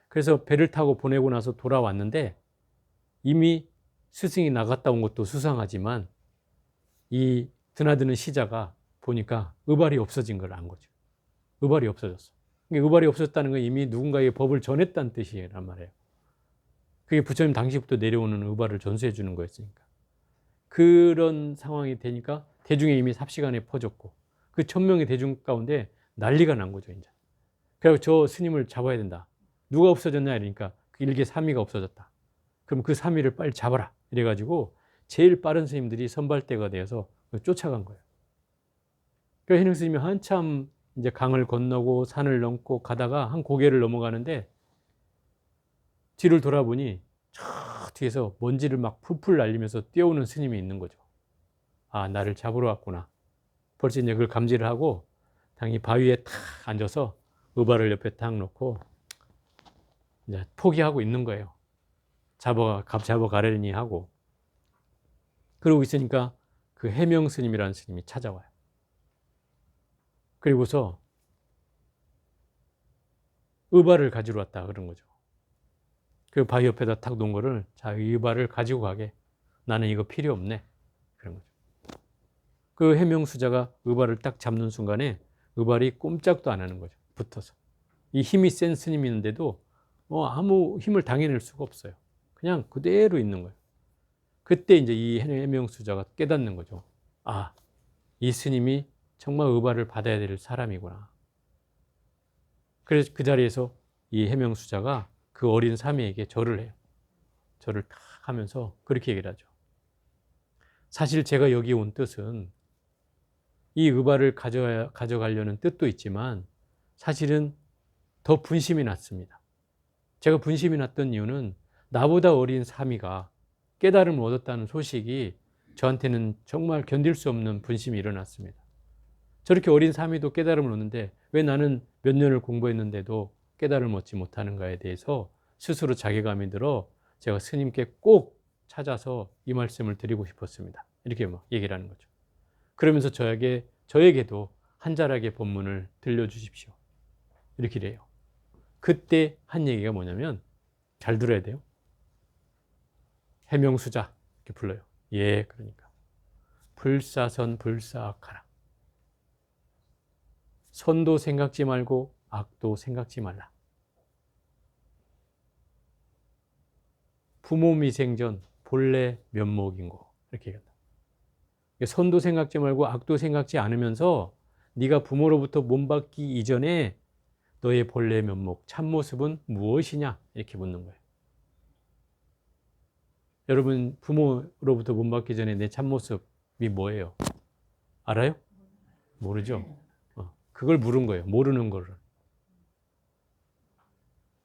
그래서 배를 타고 보내고 나서 돌아왔는데 이미 스승이 나갔다 온 것도 수상하지만 이 드나드는 시자가 보니까 의발이 없어진 걸 안 거죠. 의발이 없어졌어. 의발이 없었다는 건 이미 누군가에게 법을 전했다는 뜻이란 말이에요. 그게 부처님 당시부터 내려오는 의발을 전수해 주는 거였으니까. 그런 상황이 되니까 대중에 이미 삽시간에 퍼졌고 그 천명의 대중 가운데 난리가 난 거죠, 이제. 그래서 저 스님을 잡아야 된다. 누가 없어졌냐 이러니까 그 일개 3위가 없어졌다. 그럼 그 3위를 빨리 잡아라. 이래가지고 제일 빠른 스님들이 선발대가 되어서 쫓아간 거예요. 그러니까 해능 스님이 한참 이제 강을 건너고 산을 넘고 가다가 한 고개를 넘어가는데 뒤를 돌아보니 저 뒤에서 먼지를 막 풀풀 날리면서 뛰어오는 스님이 있는 거죠. 아, 나를 잡으러 왔구나. 벌써 이제 그걸 감지를 하고 당연히 바위에 탁 앉아서 의발을 옆에 탁 놓고 이제 포기하고 있는 거예요. 잡아가려니 하고. 그러고 있으니까 그 해명 스님이라는 스님이 찾아와요. 그리고서 의발을 가지러 왔다 그런 거죠. 그 바위 옆에다 탁 놓은 거를, 자, 의발을 가지고 가게. 나는 이거 필요 없네. 그런 거죠. 그 해명수자가 의발을 딱 잡는 순간에 의발이 꼼짝도 안 하는 거죠. 붙어서. 이 힘이 센 스님인데도 아무 힘을 당해낼 수가 없어요. 그냥 그대로 있는 거예요. 그때 이제 이 해명수자가 깨닫는 거죠. 아, 이 스님이 정말 의발을 받아야 될 사람이구나. 그래서 그 자리에서 이 해명수자가 그 어린 사미에게 절을 해요. 절을 탁 하면서 그렇게 얘기를 하죠. 사실 제가 여기 온 뜻은 이 의발을 가져가려는 뜻도 있지만 사실은 더 분심이 났습니다. 제가 분심이 났던 이유는 나보다 어린 사미가 깨달음을 얻었다는 소식이 저한테는 정말 견딜 수 없는 분심이 일어났습니다. 저렇게 어린 사미도 깨달음을 얻는데 왜 나는 몇 년을 공부했는데도 깨달음을 얻지 못하는가에 대해서 스스로 자괴감이 들어 제가 스님께 꼭 찾아서 이 말씀을 드리고 싶었습니다. 이렇게 막 얘기를 하는 거죠. 그러면서 저에게도 한 자락의 법문을 들려주십시오. 이렇게 해요. 그때 한 얘기가 뭐냐면, 잘 들어야 돼요. 해명수자 이렇게 불러요. 예, 그러니까 불사선 불사악하라. 선도 생각지 말고 악도 생각지 말라. 부모 미생전 본래 면목인고, 이렇게 얘기한다. 선도 생각지 말고 악도 생각지 않으면서 네가 부모로부터 몸받기 이전에 너의 본래 면목, 참모습은 무엇이냐? 이렇게 묻는 거예요. 여러분, 부모로부터 몸받기 전에 내 참모습이 뭐예요? 알아요? 모르죠? 그걸 물은 거예요. 모르는 거를.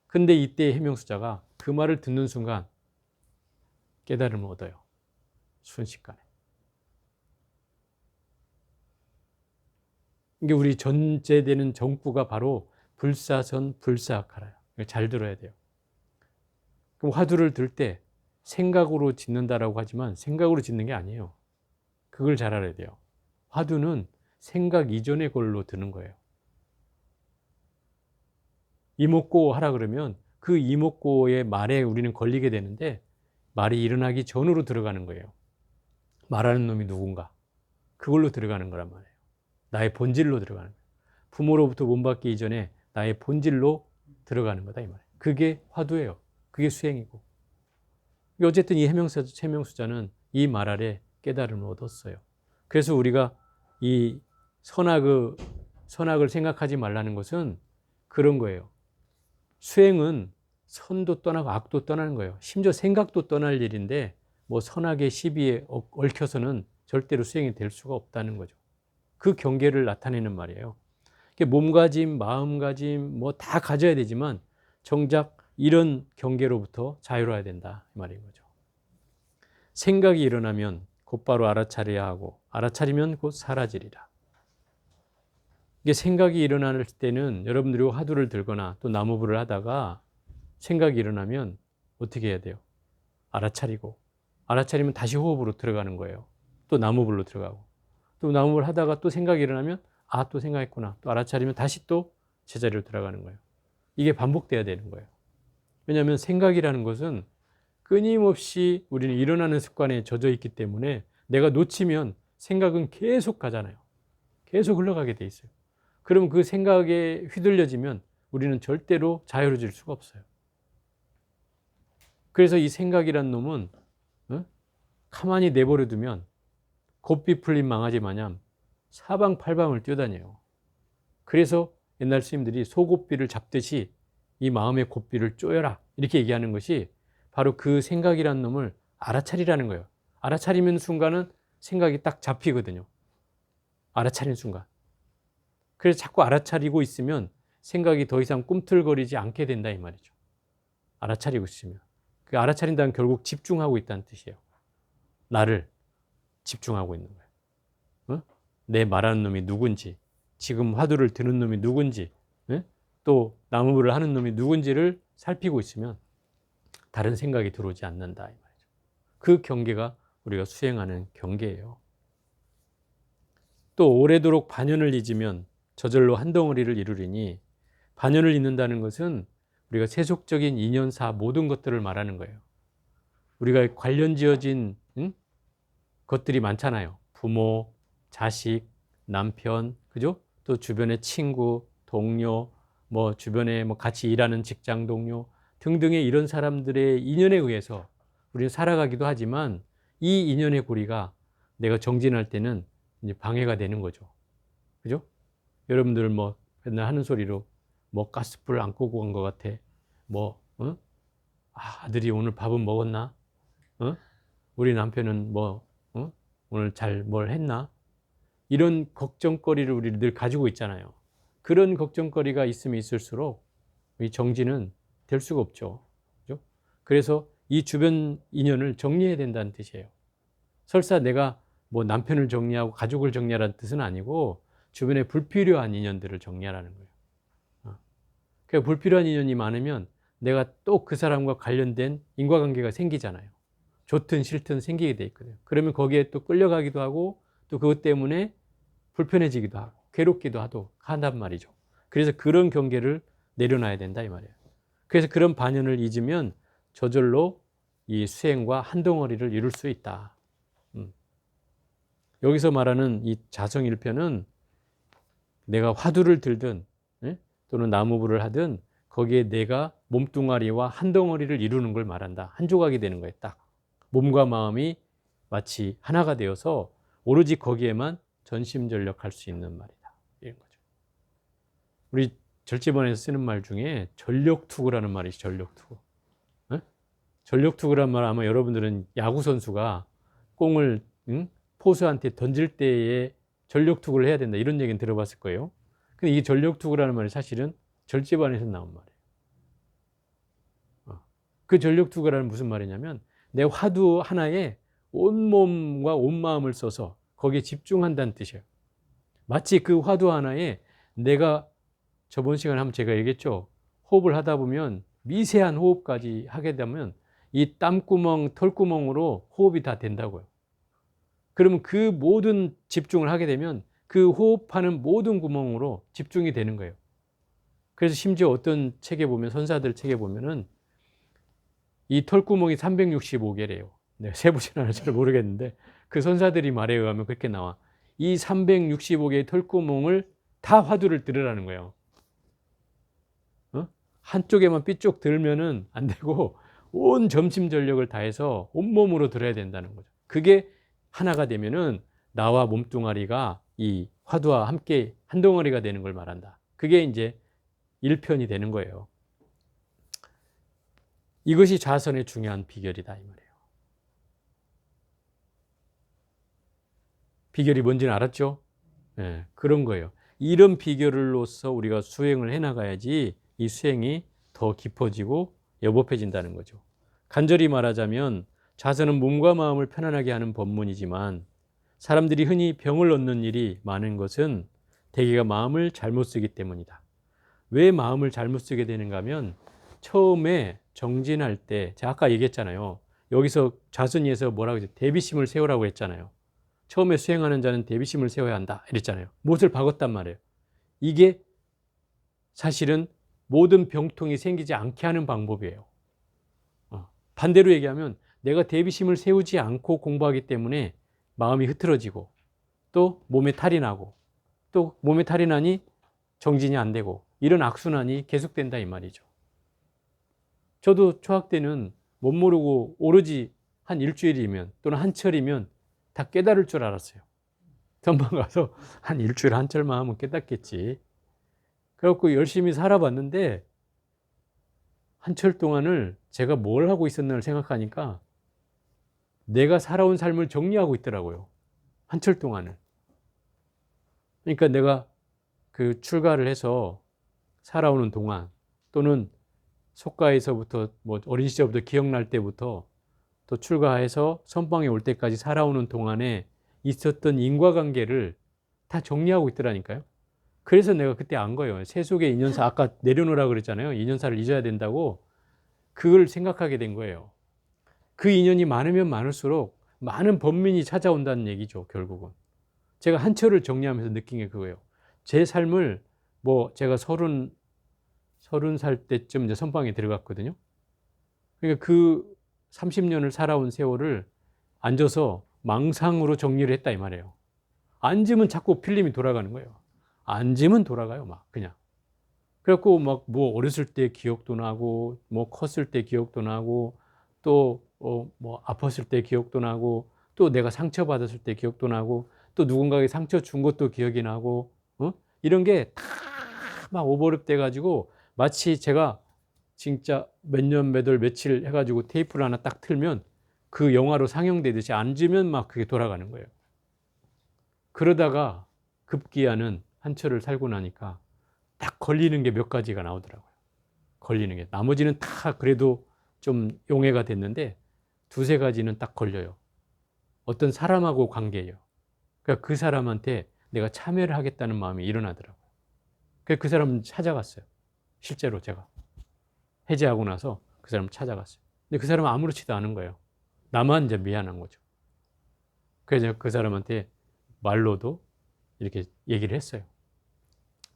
근데 이때 해명수자가 그 말을 듣는 순간 깨달음을 얻어요. 순식간에. 이게 우리 전제되는 정부가 바로 불사선 불사악하라요. 잘 들어야 돼요. 그럼 화두를 들 때 생각으로 짓는다라고 하지만 생각으로 짓는 게 아니에요. 그걸 잘 알아야 돼요. 화두는 생각 이전의 걸로 드는 거예요. 이목고 하라 그러면 그 이목고의 말에 우리는 걸리게 되는데 말이 일어나기 전으로 들어가는 거예요. 말하는 놈이 누군가. 그걸로 들어가는 거란 말이에요. 나의 본질로 들어가는 거예요. 부모로부터 몸받기 이전에 나의 본질로 들어가는 거다 이 말이에요. 그게 화두예요. 그게 수행이고. 어쨌든 이 해명수자는 이 말 아래 깨달음을 얻었어요. 그래서 우리가 이 선악을 생각하지 말라는 것은 그런 거예요. 수행은 선도 떠나고 악도 떠나는 거예요. 심지어 생각도 떠날 일인데 뭐 선악의 시비에 얽혀서는 절대로 수행이 될 수가 없다는 거죠. 그 경계를 나타내는 말이에요. 몸가짐, 마음가짐 뭐 다 가져야 되지만 정작 이런 경계로부터 자유로워야 된다 이 말인 거죠. 생각이 일어나면 곧바로 알아차려야 하고 알아차리면 곧 사라지리라. 이게 생각이 일어날 때는 여러분들이 화두를 들거나 또 나무불을 하다가 생각이 일어나면 어떻게 해야 돼요? 알아차리면 다시 호흡으로 들어가는 거예요. 또 나무불로 들어가고 또 나무불 하다가 또 생각이 일어나면 또 생각했구나. 또 알아차리면 다시 또 제자리로 들어가는 거예요. 이게 반복돼야 되는 거예요. 왜냐하면 생각이라는 것은 끊임없이 우리는 일어나는 습관에 젖어 있기 때문에 내가 놓치면 생각은 계속 가잖아요. 계속 흘러가게 돼 있어요. 그러면 그 생각에 휘둘려지면 우리는 절대로 자유로워질 수가 없어요. 그래서 이 생각이란 놈은 가만히 내버려 두면 곱비 풀린 망아지 마냥 사방팔방을 뛰어다녀요. 그래서 옛날 스님들이 소곱비를 잡듯이 이 마음의 곱비를 쪼여라 이렇게 얘기하는 것이 바로 그 생각이란 놈을 알아차리라는 거예요. 알아차리는 순간은 생각이 딱 잡히거든요. 알아차리는 순간. 그래서 자꾸 알아차리고 있으면 생각이 더 이상 꿈틀거리지 않게 된다 이 말이죠. 알아차리고 있으면. 그 알아차린다는 결국 집중하고 있다는 뜻이에요. 나를 집중하고 있는 거예요. 내 말하는 놈이 누군지, 지금 화두를 드는 놈이 누군지, 또 나무불을 하는 놈이 누군지를 살피고 있으면 다른 생각이 들어오지 않는다 이 말이죠. 그 경계가 우리가 수행하는 경계예요. 또 오래도록 반연을 잊으면 저절로 한 덩어리를 이루리니, 반연을 잊는다는 것은 우리가 세속적인 인연사 모든 것들을 말하는 거예요. 우리가 관련 지어진 것들이 많잖아요. 부모, 자식, 남편, 그죠? 또 주변의 친구, 동료, 뭐 주변에 뭐 같이 일하는 직장 동료 등등의 이런 사람들의 인연에 의해서 우리는 살아가기도 하지만 이 인연의 고리가 내가 정진할 때는 이제 방해가 되는 거죠. 그죠? 여러분들 뭐 맨날 하는 소리로 뭐 가스불 안 끄고 간 것 같아. 뭐 아들이 오늘 밥은 먹었나? 우리 남편은 뭐 오늘 잘 뭘 했나? 이런 걱정거리를 우리 늘 가지고 있잖아요. 그런 걱정거리가 있으면 있을수록 이 정진은 될 수가 없죠. 그죠? 그래서 이 주변 인연을 정리해야 된다는 뜻이에요. 설사 내가 뭐 남편을 정리하고 가족을 정리하라는 뜻은 아니고 주변에 불필요한 인연들을 정리하라는 거예요. 그러니까 불필요한 인연이 많으면 내가 또 그 사람과 관련된 인과관계가 생기잖아요. 좋든 싫든 생기게 돼 있거든요. 그러면 거기에 또 끌려가기도 하고 또 그것 때문에 불편해지기도 하고 괴롭기도 한단 말이죠. 그래서 그런 경계를 내려놔야 된다 이 말이에요. 그래서 그런 반연을 잊으면 저절로 이 수행과 한 덩어리를 이룰 수 있다. 여기서 말하는 이 자성일편은 내가 화두를 들든 또는 나무불을 하든 거기에 내가 몸뚱아리와 한 덩어리를 이루는 걸 말한다. 한 조각이 되는 거예요. 딱 몸과 마음이 마치 하나가 되어서 오로지 거기에만 전심전력할 수 있는 말이다. 이런 거죠. 우리 절제반에서 쓰는 말 중에 전력투구라는 말이 있어요. 전력투구. 전력투구란 말 아마 여러분들은 야구 선수가 공을 포수한테 던질 때에 전력투구를 해야 된다 이런 얘기는 들어봤을 거예요. 근데 이 전력투구라는 말이 사실은 절제반에서 나온 말이에요. 그 전력투구라는 무슨 말이냐면 내 화두 하나에 온 몸과 온 마음을 써서 거기에 집중한다는 뜻이에요. 마치 그 화두 하나에 내가 저번 시간에 한번 제가 얘기했죠. 호흡을 하다 보면 미세한 호흡까지 하게 되면 이 땀구멍, 털구멍으로 호흡이 다 된다고요. 그러면 그 모든 집중을 하게 되면 그 호흡하는 모든 구멍으로 집중이 되는 거예요. 그래서 심지어 어떤 책에 보면, 선사들 책에 보면은 이 털구멍이 365개래요. 내가 세보진 않아서 잘 모르겠는데 그 선사들이 말에 의하면 그렇게 나와. 이 365개의 털구멍을 다 화두를 들으라는 거예요. 한쪽에만 삐쭉 들면은 안 되고 온 점심 전력을 다해서 온몸으로 들어야 된다는 거죠. 그게 하나가 되면은 나와 몸뚱아리가 이 화두와 함께 한 덩어리가 되는 걸 말한다. 그게 이제 1편이 되는 거예요. 이것이 자선의 중요한 비결이다 이 말이에요. 비결이 뭔지는 알았죠? 네, 그런 거예요. 이런 비결로서 우리가 수행을 해나가야지 이 수행이 더 깊어지고 여법해진다는 거죠. 간절히 말하자면 자선은 몸과 마음을 편안하게 하는 법문이지만 사람들이 흔히 병을 얻는 일이 많은 것은 대개가 마음을 잘못 쓰기 때문이다. 왜 마음을 잘못 쓰게 되는가 하면 처음에 정진할 때 제가 아까 얘기했잖아요. 여기서 자선위에서 뭐라고 했죠? 대비심을 세우라고 했잖아요. 처음에 수행하는 자는 대비심을 세워야 한다 이랬잖아요. 못을 박았단 말이에요. 이게 사실은 모든 병통이 생기지 않게 하는 방법이에요. 반대로 얘기하면 내가 대비심을 세우지 않고 공부하기 때문에 마음이 흐트러지고 또 몸에 탈이 나고 또 몸에 탈이 나니 정진이 안 되고 이런 악순환이 계속된다 이 말이죠. 저도 초학 때는 못 모르고 오로지 한 일주일이면 또는 한 철이면 다 깨달을 줄 알았어요. 전방 가서 한 일주일 한 철만 하면 깨닫겠지. 그래갖고 열심히 살아봤는데 한 철 동안을 제가 뭘 하고 있었나를 생각하니까 내가 살아온 삶을 정리하고 있더라고요. 한 철 동안을. 그러니까 내가 그 출가를 해서 살아오는 동안 또는 속가에서부터 뭐 어린 시절부터 기억날 때부터 또 출가해서 선방에 올 때까지 살아오는 동안에 있었던 인과관계를 다 정리하고 있더라니까요. 그래서 내가 그때 안 거예요. 세속의 인연사, 아까 내려놓으라고 그랬잖아요. 인연사를 잊어야 된다고. 그걸 생각하게 된 거예요. 그 인연이 많으면 많을수록 많은 번민이 찾아온다는 얘기죠, 결국은. 제가 한 철을 정리하면서 느낀 게 그거예요. 제 삶을 뭐 제가 30살 때쯤 이제 선방에 들어갔거든요. 그러니까 그 30년을 살아온 세월을 앉아서 망상으로 정리를 했다 이 말이에요. 앉으면 자꾸 필름이 돌아가는 거예요. 앉으면 돌아가요, 막 그냥. 그래갖고 막 뭐 어렸을 때 기억도 나고, 뭐 컸을 때 기억도 나고, 또 뭐 아팠을 때 기억도 나고, 또 내가 상처받았을 때 기억도 나고, 또 누군가에게 상처 준 것도 기억이 나고, 이런 게 다 막 오버랩 돼가지고 마치 제가 진짜 몇 년, 몇 월, 며칠 해가지고 테이프를 하나 딱 틀면 그 영화로 상영되듯이 앉으면 막 그게 돌아가는 거예요. 그러다가 급기야는 한 철을 살고 나니까 딱 걸리는 게 몇 가지가 나오더라고요. 걸리는 게. 나머지는 다 그래도 좀 용해가 됐는데 두세 가지는 딱 걸려요. 어떤 사람하고 관계예요. 그러니까 그 사람한테 내가 참여를 하겠다는 마음이 일어나더라고요. 그래서 그 사람을 찾아갔어요. 실제로 제가. 해제하고 나서 그 사람을 찾아갔어요. 근데 그 사람은 아무렇지도 않은 거예요. 나만 이제 미안한 거죠. 그래서 그 사람한테 말로도 이렇게 얘기를 했어요.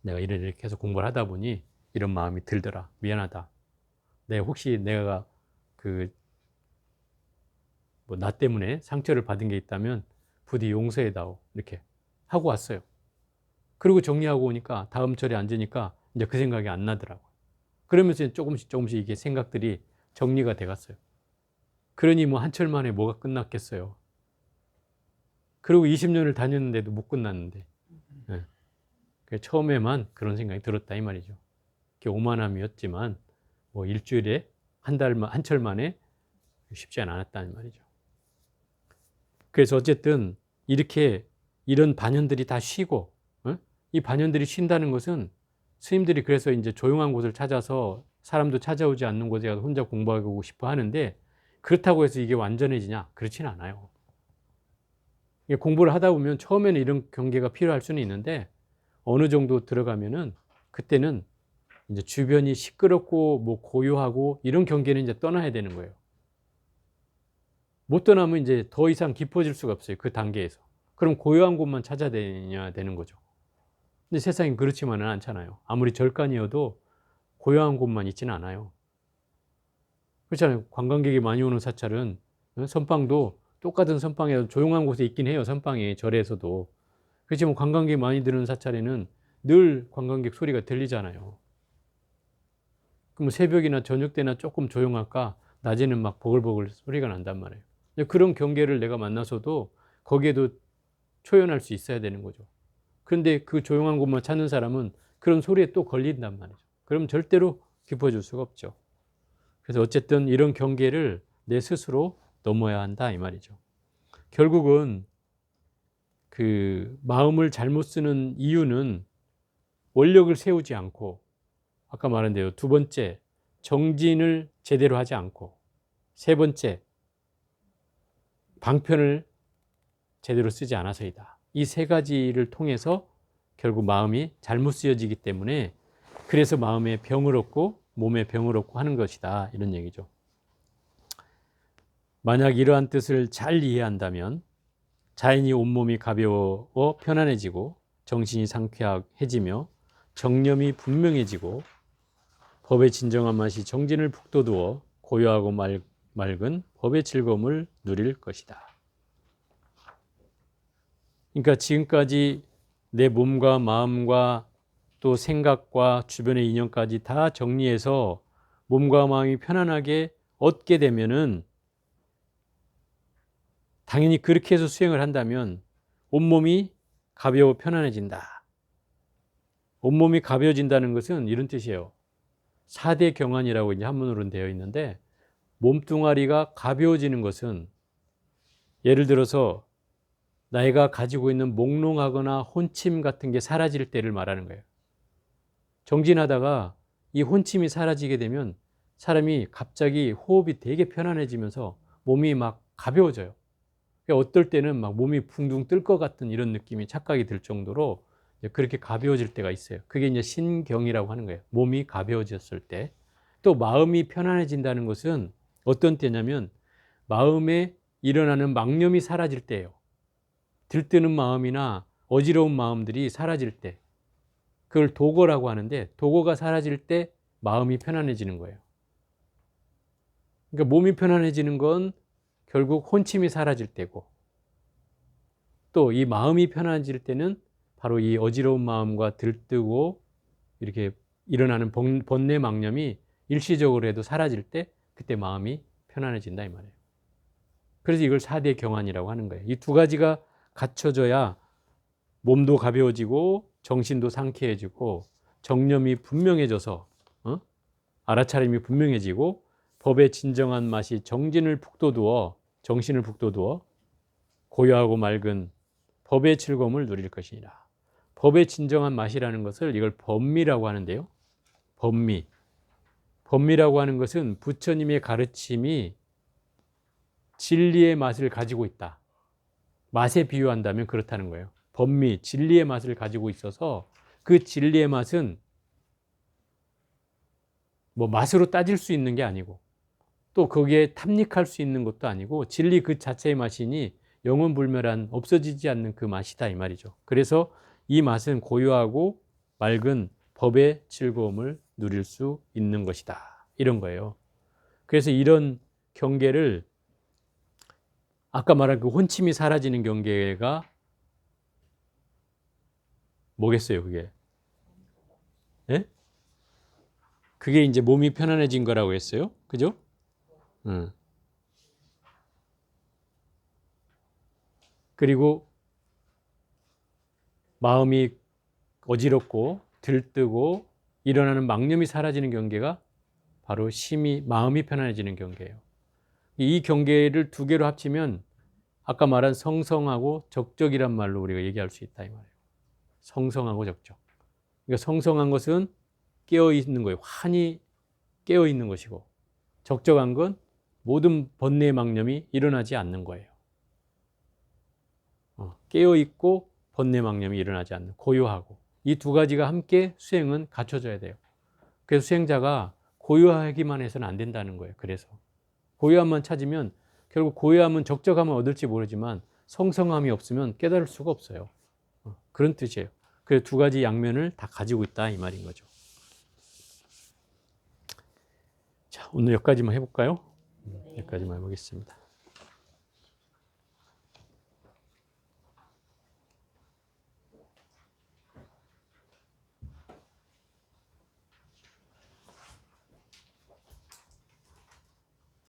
내가 이렇게 해서 공부를 하다 보니 이런 마음이 들더라. 미안하다. 혹시 내가 그 뭐 나 때문에 상처를 받은 게 있다면 부디 용서해다오. 이렇게 하고 왔어요. 그리고 정리하고 오니까 다음 철에 앉으니까 이제 그 생각이 안 나더라고요. 그러면서 조금씩 이게 생각들이 정리가 돼 갔어요. 그러니 뭐 한 철 만에 뭐가 끝났겠어요. 그리고 20년을 다녔는데도 못 끝났는데. 네. 처음에만 그런 생각이 들었다 이 말이죠. 오만함이었지만 뭐 일주일에 한 철 만에 쉽지 않았다는 말이죠. 그래서 어쨌든 이렇게 이런 반연들이 다 쉬고, 이 반연들이 쉰다는 것은 스님들이 그래서 이제 조용한 곳을 찾아서 사람도 찾아오지 않는 곳에 가서 혼자 공부하고 싶어 하는데 그렇다고 해서 이게 완전해지냐? 그렇지는 않아요. 공부를 하다 보면 처음에는 이런 경계가 필요할 수는 있는데 어느 정도 들어가면은 그때는 이제 주변이 시끄럽고 뭐 고요하고 이런 경계는 이제 떠나야 되는 거예요. 못 떠나면 이제 더 이상 깊어질 수가 없어요. 그 단계에서. 그럼 고요한 곳만 찾아다녀야 되는 거죠. 근데 세상엔 그렇지만은 않잖아요. 아무리 절간이어도 고요한 곳만 있지는 않아요. 그렇잖아요. 관광객이 많이 오는 사찰은 선방도 똑같은 선방에 조용한 곳에 있긴 해요. 선방에 절에서도. 그렇지만 관광객이 많이 드는 사찰에는 늘 관광객 소리가 들리잖아요. 그럼 새벽이나 저녁 때나 조금 조용할까? 낮에는 막 버글버글 소리가 난단 말이에요. 그런 경계를 내가 만나서도 거기에도 초연할 수 있어야 되는 거죠. 그런데 그 조용한 곳만 찾는 사람은 그런 소리에 또 걸린단 말이죠. 그럼 절대로 깊어질 수가 없죠. 그래서 어쨌든 이런 경계를 내 스스로 넘어야 한다 이 말이죠. 결국은 그 마음을 잘못 쓰는 이유는 원력을 세우지 않고, 아까 말한 대로 두 번째, 정진을 제대로 하지 않고, 세 번째, 방편을 제대로 쓰지 않아서이다. 이 세 가지를 통해서 결국 마음이 잘못 쓰여지기 때문에, 그래서 마음에 병을 얻고 몸에 병을 얻고 하는 것이다, 이런 얘기죠. 만약 이러한 뜻을 잘 이해한다면 자연히 온몸이 가벼워 편안해지고 정신이 상쾌해지며 정념이 분명해지고 법의 진정한 맛이 정진을 북돋우어 고요하고 맑은 법의 즐거움을 누릴 것이다. 그러니까 지금까지 내 몸과 마음과 또 생각과 주변의 인연까지 다 정리해서 몸과 마음이 편안하게 얻게 되면은, 당연히 그렇게 해서 수행을 한다면 온몸이 가벼워 편안해진다. 온몸이 가벼워진다는 것은 이런 뜻이에요. 4대 경환이라고 이제 한문으로는 되어 있는데, 몸뚱아리가 가벼워지는 것은 예를 들어서 내가 가지고 있는 몽롱하거나 혼침 같은 게 사라질 때를 말하는 거예요. 정진하다가 이 혼침이 사라지게 되면 사람이 갑자기 호흡이 되게 편안해지면서 몸이 막 가벼워져요. 어떨 때는 막 몸이 붕둥 뜰 것 같은 이런 느낌이 착각이 들 정도로 그렇게 가벼워질 때가 있어요. 그게 이제 신경이라고 하는 거예요. 몸이 가벼워졌을 때. 또 마음이 편안해진다는 것은 어떤 때냐면 마음에 일어나는 망념이 사라질 때예요. 들뜨는 마음이나 어지러운 마음들이 사라질 때, 그걸 도거라고 하는데, 도거가 사라질 때 마음이 편안해지는 거예요. 그러니까 몸이 편안해지는 건 결국 혼침이 사라질 때고, 또 이 마음이 편안해질 때는 바로 이 어지러운 마음과 들뜨고 이렇게 일어나는 번뇌 망념이 일시적으로 해도 사라질 때, 그때 마음이 편안해진다 이 말이에요. 그래서 이걸 4대 경환이라고 하는 거예요. 이 두 가지가 갖춰져야 몸도 가벼워지고 정신도 상쾌해지고 정념이 분명해져서 알아차림이 분명해지고 법의 진정한 맛이 정신을 북돋우어 고요하고 맑은 법의 즐거움을 누릴 것이니라. 법의 진정한 맛이라는 것을 이걸 법미라고 하는데요. 법미라고 하는 것은 부처님의 가르침이 진리의 맛을 가지고 있다. 맛에 비유한다면 그렇다는 거예요. 법미, 진리의 맛을 가지고 있어서 그 진리의 맛은 뭐 맛으로 따질 수 있는 게 아니고 또 거기에 탐닉할 수 있는 것도 아니고 진리 그 자체의 맛이니 영원불멸한 없어지지 않는 그 맛이다 이 말이죠. 그래서 이 맛은 고요하고 맑은 법의 즐거움을 누릴 수 있는 것이다, 이런 거예요. 그래서 이런 경계를, 아까 말한 그 혼침이 사라지는 경계가 뭐겠어요, 그게? 예? 그게 이제 몸이 편안해진 거라고 했어요. 그죠? 그리고 마음이 어지럽고 들뜨고 일어나는 망념이 사라지는 경계가 바로 마음이 편안해지는 경계예요. 이 경계를 두 개로 합치면 아까 말한 성성하고 적적이란 말로 우리가 얘기할 수 있다 이 말이에요. 성성하고 적적. 그러니까 성성한 것은 깨어 있는 거예요. 환히 깨어 있는 것이고, 적적한 건 모든 번뇌 망념이 일어나지 않는 거예요. 깨어 있고 번뇌 망념이 일어나지 않는, 고요하고, 이 두 가지가 함께 수행은 갖춰져야 돼요. 그래서 수행자가 고요하기만 해서는 안 된다는 거예요. 그래서 고요함만 찾으면, 결국 고요함은 적적함을 얻을지 모르지만 성성함이 없으면 깨달을 수가 없어요. 그런 뜻이에요. 그래서 두 가지 양면을 다 가지고 있다 이 말인 거죠. 자, 오늘 여기까지만 해볼까요? 여기까지만 해보겠습니다.